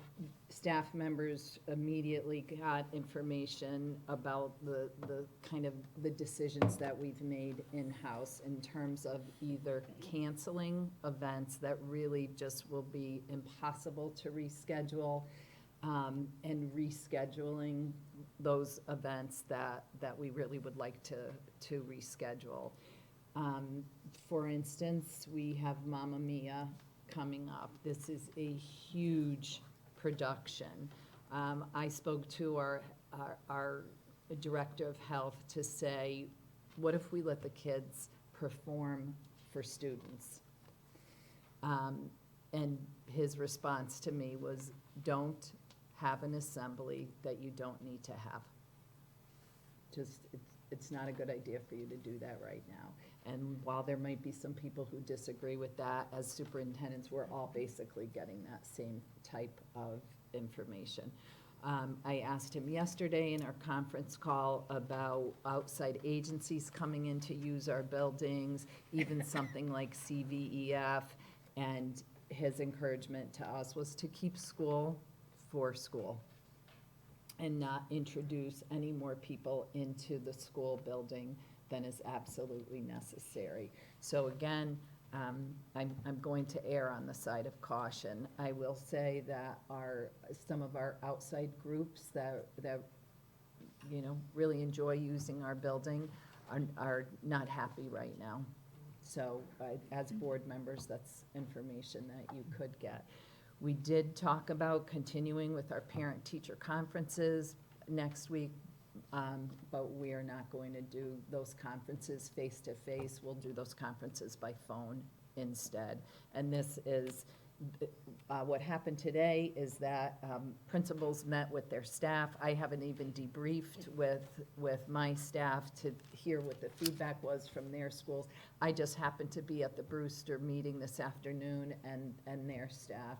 staff members immediately got information about the kind of the decisions that we've made in-house in terms of either canceling events that really just will be impossible to reschedule, and rescheduling those events that we really would like to reschedule. For instance, we have Mamma Mia coming up. This is a huge production. I spoke to our Director of Health to say, what if we let the kids perform for students? And his response to me was, don't have an assembly that you don't need to have. Just, it's not a good idea for you to do that right now. And while there might be some people who disagree with that, as superintendents, we're all basically getting that same type of information. I asked him yesterday in our conference call about outside agencies coming in to use our buildings, even something like CVEF, and his encouragement to us was to keep school for school and not introduce any more people into the school building than is absolutely necessary. So again, I'm going to err on the side of caution. I will say that some of our outside groups that you know, really enjoy using our building are not happy right now. So as board members, that's information that you could get. We did talk about continuing with our parent-teacher conferences next week, but we are not going to do those conferences face-to-face. We'll do those conferences by phone instead. And this is, what happened today is that principals met with their staff. I haven't even debriefed with my staff to hear what the feedback was from their schools. I just happened to be at the Brewster meeting this afternoon, and their staff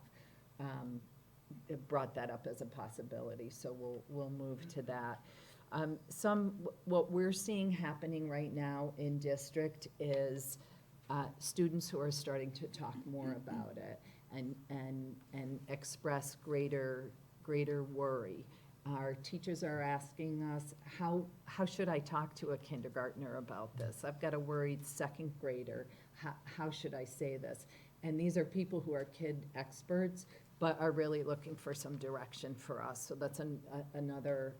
brought that up as a possibility, so we'll move to that. What we're seeing happening right now in district is students who are starting to talk more about it and express greater worry. Our teachers are asking us, how should I talk to a kindergartner about this? I've got a worried second grader. How should I say this? And these are people who are kid experts, but are really looking for some direction for us. So that's another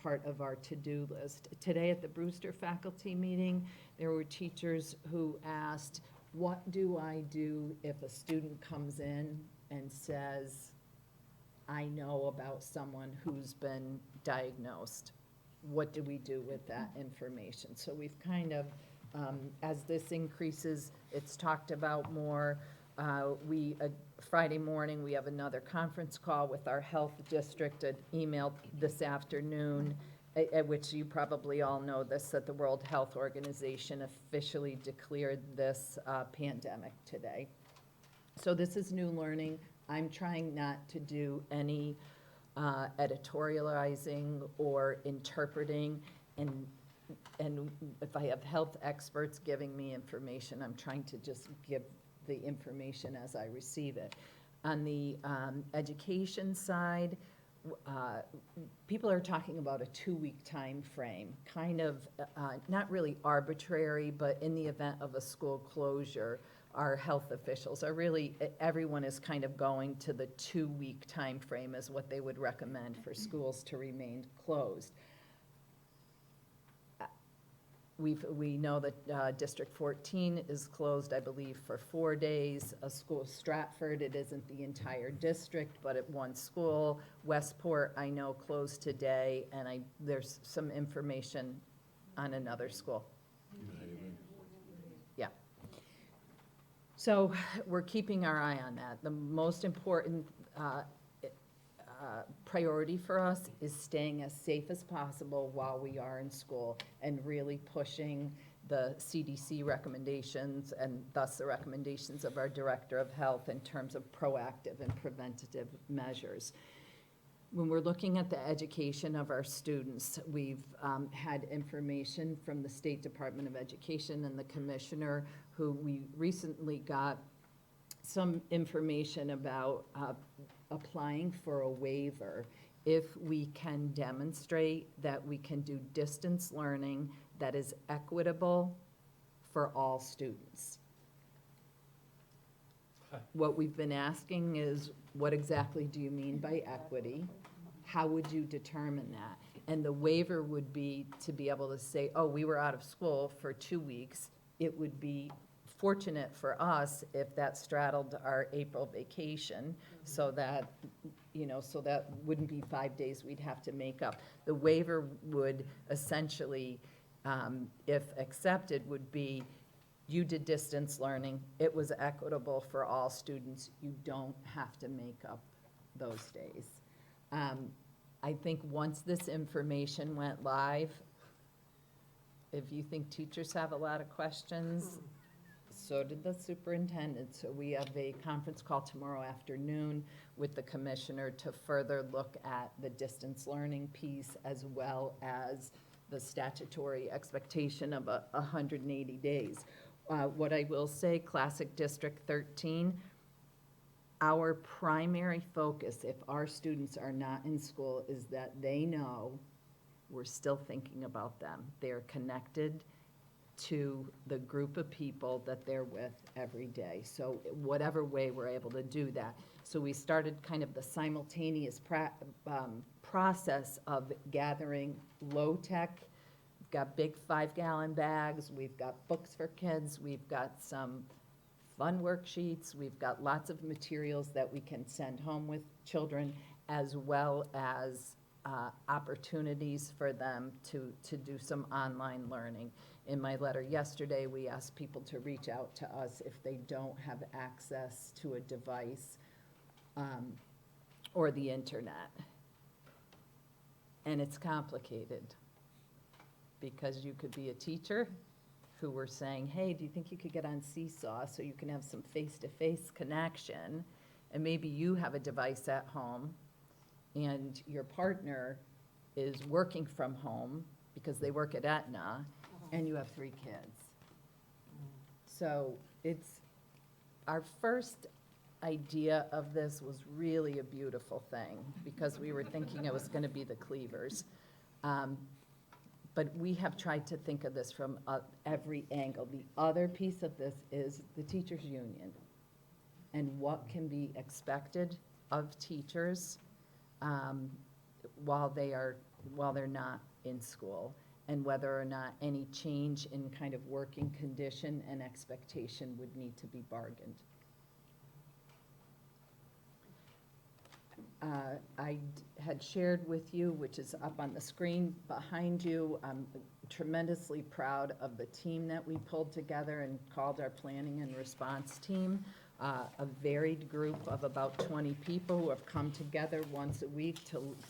part of our to-do list. Today at the Brewster faculty meeting, there were teachers who asked, what do I do if a student comes in and says, I know about someone who's been diagnosed? What do we do with that information? So we've kind of, as this increases, it's talked about more. Friday morning, we have another conference call with our health district, an email this afternoon, at which you probably all know this, that the World Health Organization officially declared this pandemic today. So this is new learning. I'm trying not to do any editorializing or interpreting, and if I have health experts giving me information, I'm trying to just give the information as I receive it. On the education side, people are talking about a 2-week time frame, kind of not really arbitrary, but in the event of a school closure, our health officials are really, everyone is kind of going to the 2-week time frame as what they would recommend for schools to remain closed. We know that District 14 is closed, I believe, for 4 days. A school, Stratford, it isn't the entire district, but at one school. Westport, I know, closed today, and there's some information on another school. Yeah. So we're keeping our eye on that. The most important priority for us is staying as safe as possible while we are in school and really pushing the CDC recommendations and thus the recommendations of our Director of Health in terms of proactive and preventative measures. When we're looking at the education of our students, we've had information from the State Department of Education and the Commissioner, who we recently got some information about applying for a waiver if we can demonstrate that we can do distance learning that is equitable for all students. What we've been asking is, what exactly do you mean by equity? How would you determine that? And the waiver would be to be able to say, oh, we were out of school for 2 weeks. It would be fortunate for us if that straddled our April vacation, so that, you know, so that wouldn't be 5 days we'd have to make up. The waiver would essentially, if accepted, would be you did distance learning, it was equitable for all students, you don't have to make up those days. I think once this information went live, if you think teachers have a lot of questions, so did the superintendent. So we have a conference call tomorrow afternoon with the commissioner to further look at the distance learning piece as well as the statutory expectation of 180 days. What I will say, Classic District 13, our primary focus, if our students are not in school, is that they know we're still thinking about them. They're connected to the group of people that they're with every day. So whatever way we're able to do that. So we started kind of the simultaneous process of gathering low-tech. We've got big 5-gallon bags, we've got books for kids, we've got some fun worksheets, we've got lots of materials that we can send home with children, as well as opportunities for them to do some online learning. In my letter yesterday, we asked people to reach out to us if they don't have access to a device or the internet. And it's complicated, because you could be a teacher who were saying, hey, do you think you could get on Seesaw so you can have some face-to-face connection? And maybe you have a device at home and your partner is working from home because they work at Aetna, and you have 3 kids. So it's, our first idea of this was really a beautiful thing, because we were thinking it was gonna be the Cleavers. But we have tried to think of this from every angle. The other piece of this is the teachers' union and what can be expected of teachers while they're not in school, and whether or not any change in kind of working condition and expectation would need to be bargained. I had shared with you, which is up on the screen behind you, I'm tremendously proud of the team that we pulled together and called our planning and response team. A varied group of about 20 people who have come together once a week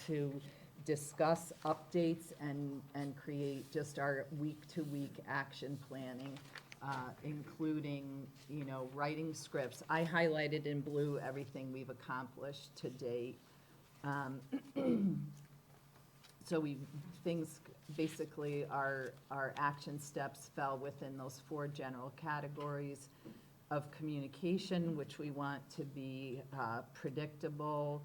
to discuss updates and create just our week-to-week action planning, including, writing scripts. I highlighted in blue everything we've accomplished to date. So things, basically, our action steps fell within those 4 general categories of communication, which we want to be predictable,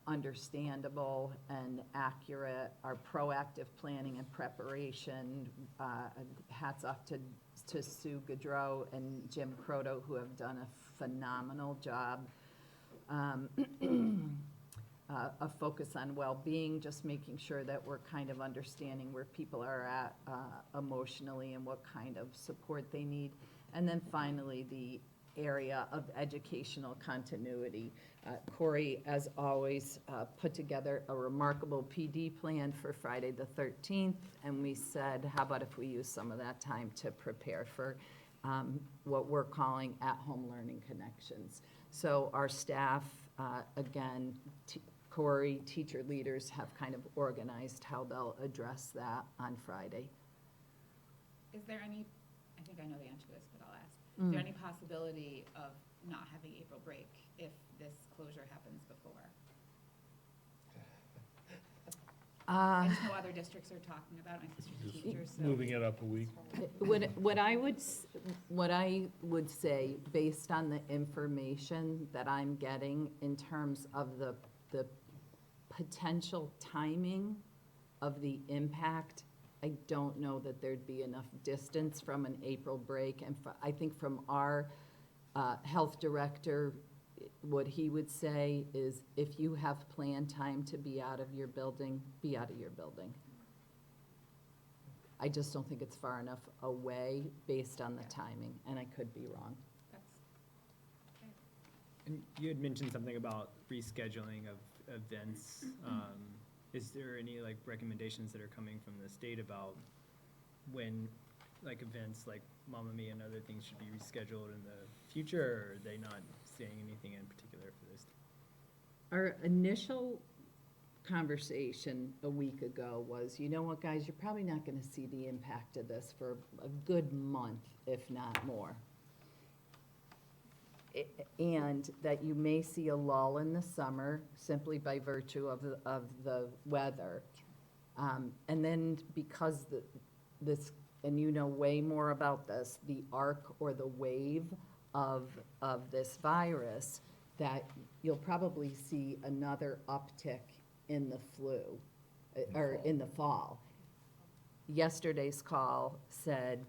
understandable, and accurate. Our proactive planning and preparation, hats off to Sue Gaudreau and Jim Croto, who have done a phenomenal job. A focus on well-being, just making sure that we're kind of understanding where people are at emotionally and what kind of support they need. And then finally, the area of educational continuity. Corey, as always, put together a remarkable PD plan for Friday the 13th, and we said, how about if we use some of that time to prepare for what we're calling at-home learning connections. So our staff, again, Corey, teacher leaders have kind of organized how they'll address that on Friday. Is there any, I think I know the answer to this, but I'll ask. Is there any possibility of not having April break if this closure happens before? I just know other districts are talking about it, my sister's a teacher, so. Moving it up a week. What I would say, based on the information that I'm getting in terms of the potential timing of the impact, I don't know that there'd be enough distance from an April break. And I think from our health director, what he would say is, if you have planned time to be out of your building, be out of your building. I just don't think it's far enough away based on the timing, and I could be wrong. That's, okay. And you had mentioned something about rescheduling of events. Is there any recommendations that are coming from the state about when like events like Mamma Mia and other things should be rescheduled in the future, or are they not saying anything in particular for this? Our initial conversation a week ago was, you know what, guys, you're probably not gonna see the impact of this for a good month, if not more. And that you may see a lull in the summer simply by virtue of the weather. And then because this, and you know way more about this, the arc or the wave of this virus, that you'll probably see another uptick in the flu, or in the fall. Yesterday's call said,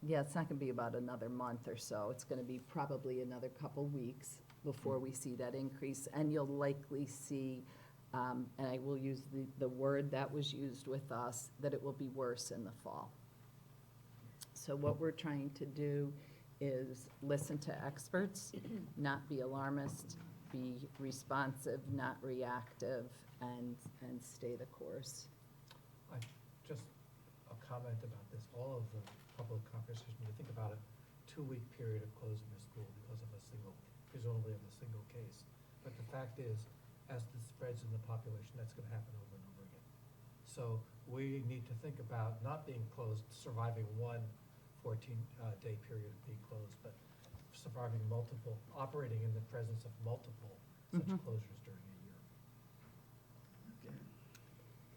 yeah, it's not gonna be about another month or so. It's gonna be probably another couple weeks before we see that increase. And you'll likely see, and I will use the word that was used with us, that it will be worse in the fall. So what we're trying to do is listen to experts, not be alarmist, be responsive, not reactive, and stay the course. Just a comment about this, all of the public conversation, you think about a 2-week period of closing the school because of presumably of a single case. But the fact is, as this spreads in the population, that's gonna happen over and over again. So we need to think about not being closed, surviving one 14-day period of being closed, but surviving multiple, operating in the presence of multiple such closures during a year.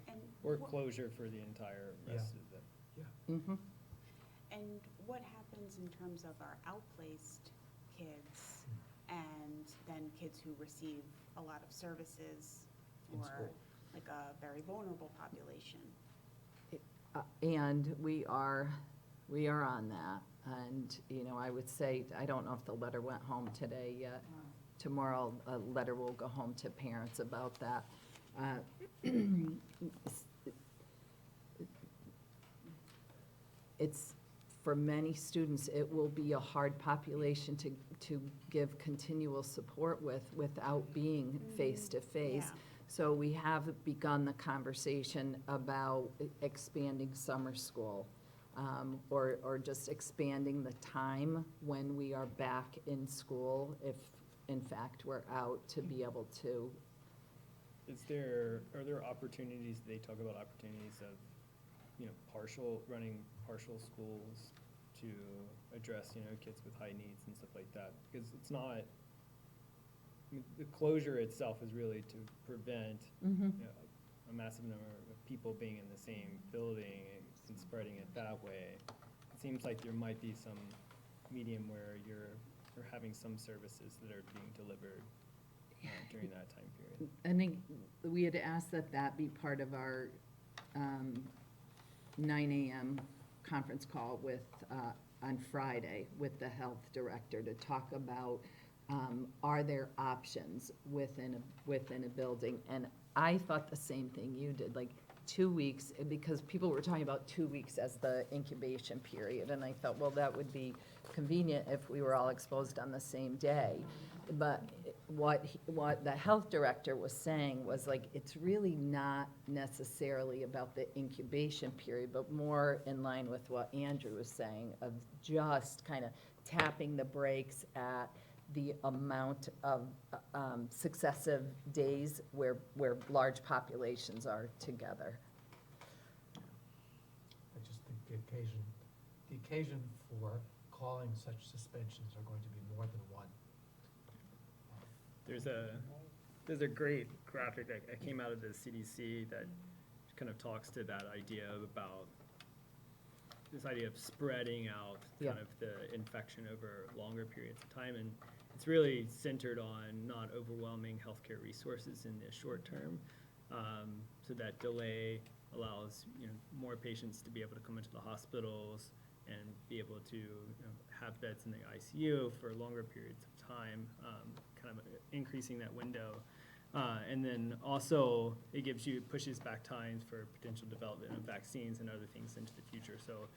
And Or what- closure for the entire rest of the. And what happens in terms of our outplaced kids and then kids who receive a lot of services In or school. like a very vulnerable population? And we are on that. And, you know, I would say, I don't know if the letter went home today yet. Tomorrow, a letter will go home to parents about that. It's, for many students, it will be a hard population to give continual support without being face-to-face. Yeah. So we have begun the conversation about expanding summer school, or just expanding the time when we are back in school, if in fact we're out, to be able to. Are there opportunities, they talk about opportunities of, you know, running partial schools to address, you know, kids with high needs and stuff like that? Because it's not, I mean, the closure itself is really to prevent, you know, a massive number of people being in the same building and spreading it that way. It seems like there might be some medium where you're having some services that are being delivered during that time period. I think we had asked that be part of our 9 AM conference call with, on Friday, with the health director to talk about, are there options within a building? And I thought the same thing you did, like 2 weeks, because people were talking about 2 weeks as the incubation period. And I thought, well, that would be convenient if we were all exposed on the same day. But what the health director was saying was, like, it's really not necessarily about the incubation period, but more in line with what Andrew was saying, of just kind of tapping the brakes at the amount of successive days where large populations are together. I just think the occasion for calling such suspensions are going to be more than one. There's a great graphic that came out of the CDC that kind of talks to that idea about this idea of spreading out kind of the infection over longer periods of time. And it's really centered on not overwhelming healthcare resources in the short term. So that delay allows, you know, more patients to be able to come into the hospitals and be able to, you know, have beds in the ICU for longer periods of time, kind of increasing that window. And then also it pushes back times for potential development of vaccines and other things into the future. So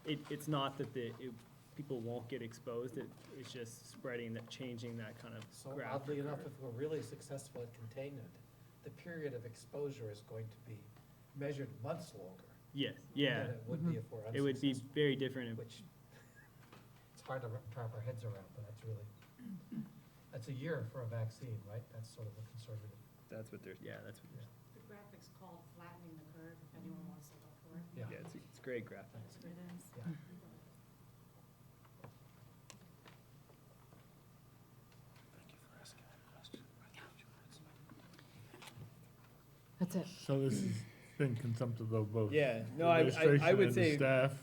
it's not that people won't get exposed, it's just spreading that, changing that kind of So graph. oddly enough, if we're really successful at containment, the period of exposure is going to be measured months longer Yes, yeah. Than it would be if we're It would be unsuccessful, very different if, which it's hard to wrap our heads around, but that's a year for a vaccine, right? That's sort of a conservative. that's what they're, yeah, that's what they're, The graphic's called flattening the curve, if anyone wants to look for it. Yeah. yeah, it's great graphics. It is. Yeah. That's it. So this has been consumptive of both. Yeah, no, the I administration would and the say, staff.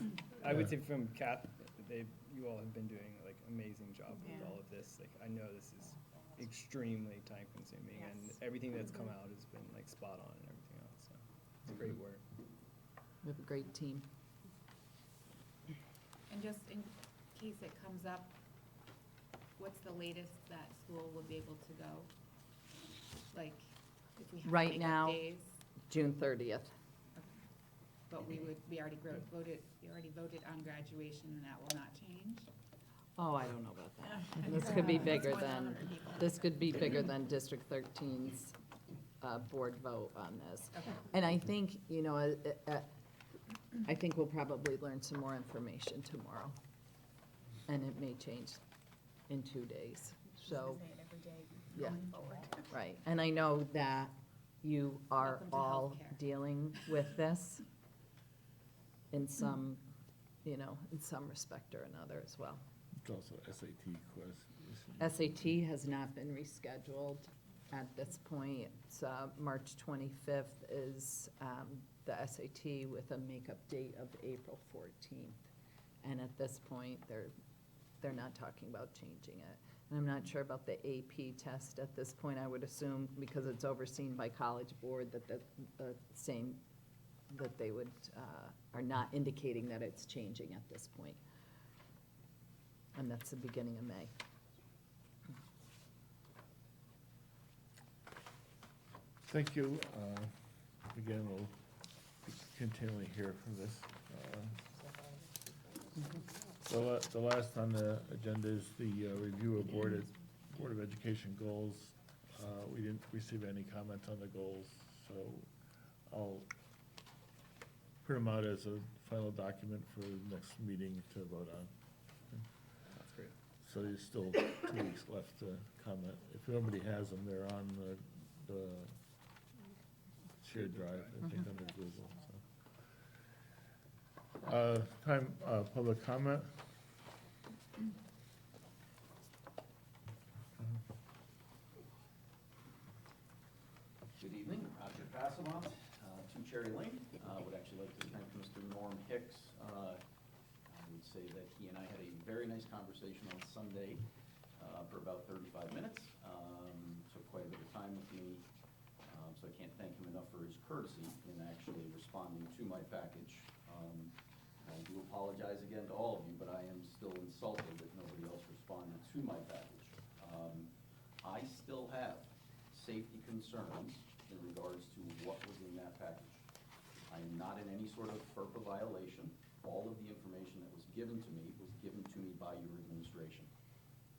I would Yeah. say from Kath, you all have been doing like amazing job with Yeah. all of this. Like, I know this is extremely time consuming and Yes. everything that's come out has been like spot on and everything else, so it's great work. We have a great team. And just in case it comes up, what's the latest that school will be able to go? Like, if we have to Right make up now- days? June 30th. But we already voted on graduation and that will not change? Oh, I don't know about that. This could be bigger than, this could be bigger than District 13's board vote on this. Okay. And I think, you know, I think we'll probably learn some more information tomorrow. And it may change in 2 days, so, Say it every day yeah. going forward. right. And I know that you are Welcome to all healthcare. dealing with this in some, you know, in some respect or another as well. It's also SAT quiz. SAT has not been rescheduled at this point. It's, March 25th is the SAT with a makeup date of April 14th. And at this point, they're not talking about changing it. And I'm not sure about the AP test at this point. I would assume, because it's overseen by College Board, that the same, that they would, are not indicating that it's changing at this point. And that's the beginning of May. Thank you. Again, we'll continually hear from this. The last on the agenda is the review of Board of Education goals. We didn't receive any comments on the goals, so I'll print them out as a final document for the next meeting to vote on. That's great. So there's still 2 weeks left to comment. If nobody has them, they're on the shared drive, I think, under Google, so. Public comment? Good evening, Roger Passamont, 2 Cherry Lane. Would actually like to thank Mr. Norm Hicks. I would say that he and I had a very nice conversation on Sunday for about 35 minutes. Took quite a bit of time with me, so I can't thank him enough for his courtesy in actually responding to my package. I do apologize again to all of you, but I am still insulted that nobody else responded to my package. I still have safety concerns in regards to what was in that package. I am not in any sort of FERPA violation. All of the information that was given to me by your administration.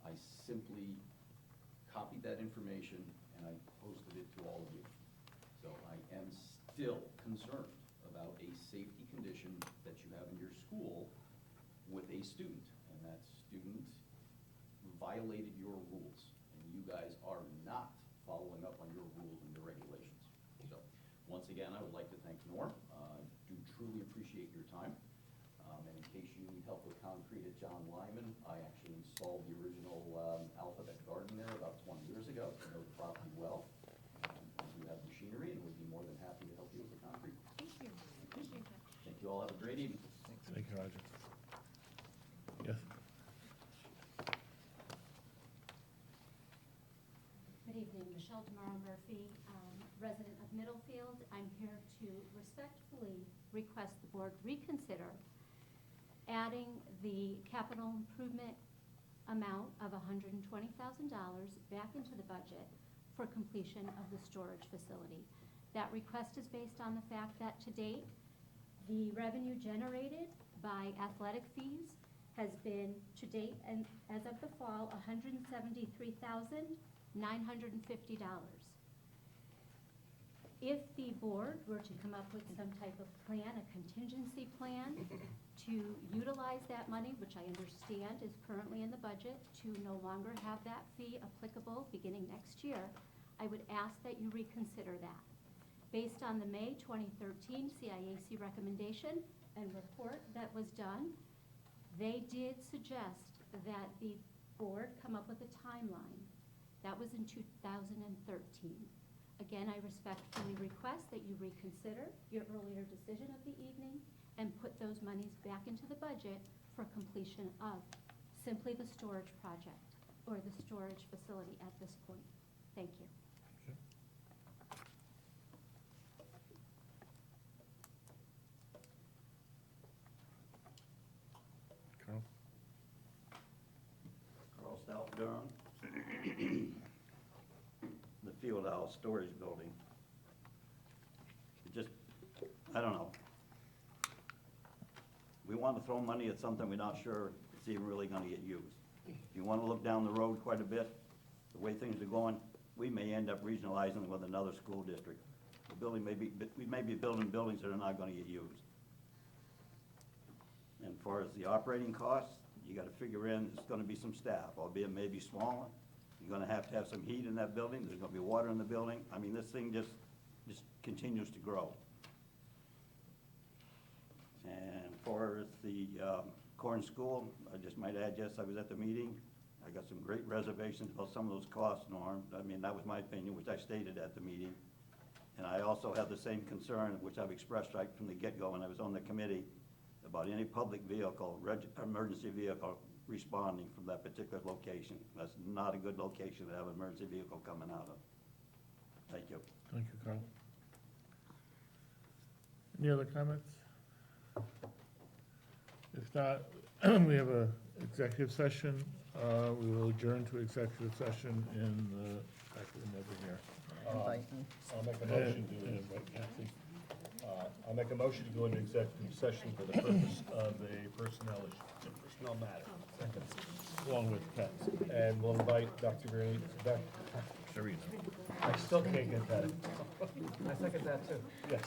I simply copied that information and I posted it to all of you. So I am still concerned about a safety condition that you have in your school with a student, and that student violated your rules, and you guys are not following up on your rules and your regulations. So, once again, I would like to thank Norm. Do truly appreciate your time. And in case you need help with concrete at John Lyman, I actually installed the original Alphabet Garden there about 20 years ago. I know the property well. I do have machinery and would be more than happy to help you with the concrete. Thank you. Appreciate that. Thank you all. Have a great evening. Thank you, Roger. Yes? Good evening, Michelle Demaro Murphy, resident of Middlefield. I'm here to respectfully request the board reconsider adding the capital improvement amount of $120,000 back into the budget for completion of the storage facility. That request is based on the fact that to date, the revenue generated by athletic fees has been, to date, and as of the fall, $173,950. If the board were to come up with some type of plan, a contingency plan, to utilize that money, which I understand is currently in the budget, to no longer have that fee applicable beginning next year, I would ask that you reconsider that. Based on the May 2013 CIAC recommendation and report that was done, they did suggest that the board come up with a timeline. That was in 2013. Again, I respectfully request that you reconsider your earlier decision of the evening and put those monies back into the budget for completion of simply the storage project or the storage facility at this point. Thank you. Carl? Carl Stout, Durham. The Fieldhouse storage building. It just, I don't know. We want to throw money at something we're not sure it's even really gonna get used. If you wanna look down the road quite a bit, the way things are going, we may end up regionalizing with another school district. The building we may be building buildings that are not gonna get used. And as far as the operating costs, you gotta figure in, it's gonna be some staff, albeit maybe smaller. You're gonna have to have some heat in that building, there's gonna be water in the building. I mean, this thing just continues to grow. And as far as the Corn School, I just might add, yes, I was at the meeting. I got some great reservations about some of those costs, Norm. I mean, that was my opinion, which I stated at the meeting. And I also have the same concern, which I've expressed right from the get-go when I was on the committee, about any public vehicle, emergency vehicle responding from that particular location. That's not a good location to have an emergency vehicle coming out of. Thank you. Thank you, Carl. Any other comments? If not, we have a executive session. We will adjourn to executive session in the back room over here. I'll make a motion to, I'll make a motion to go into executive session for the purpose of a personnel matter. Along with Pat. And we'll invite Dr. Bernie, Sharina. I still can't get that. I second that too. Yes.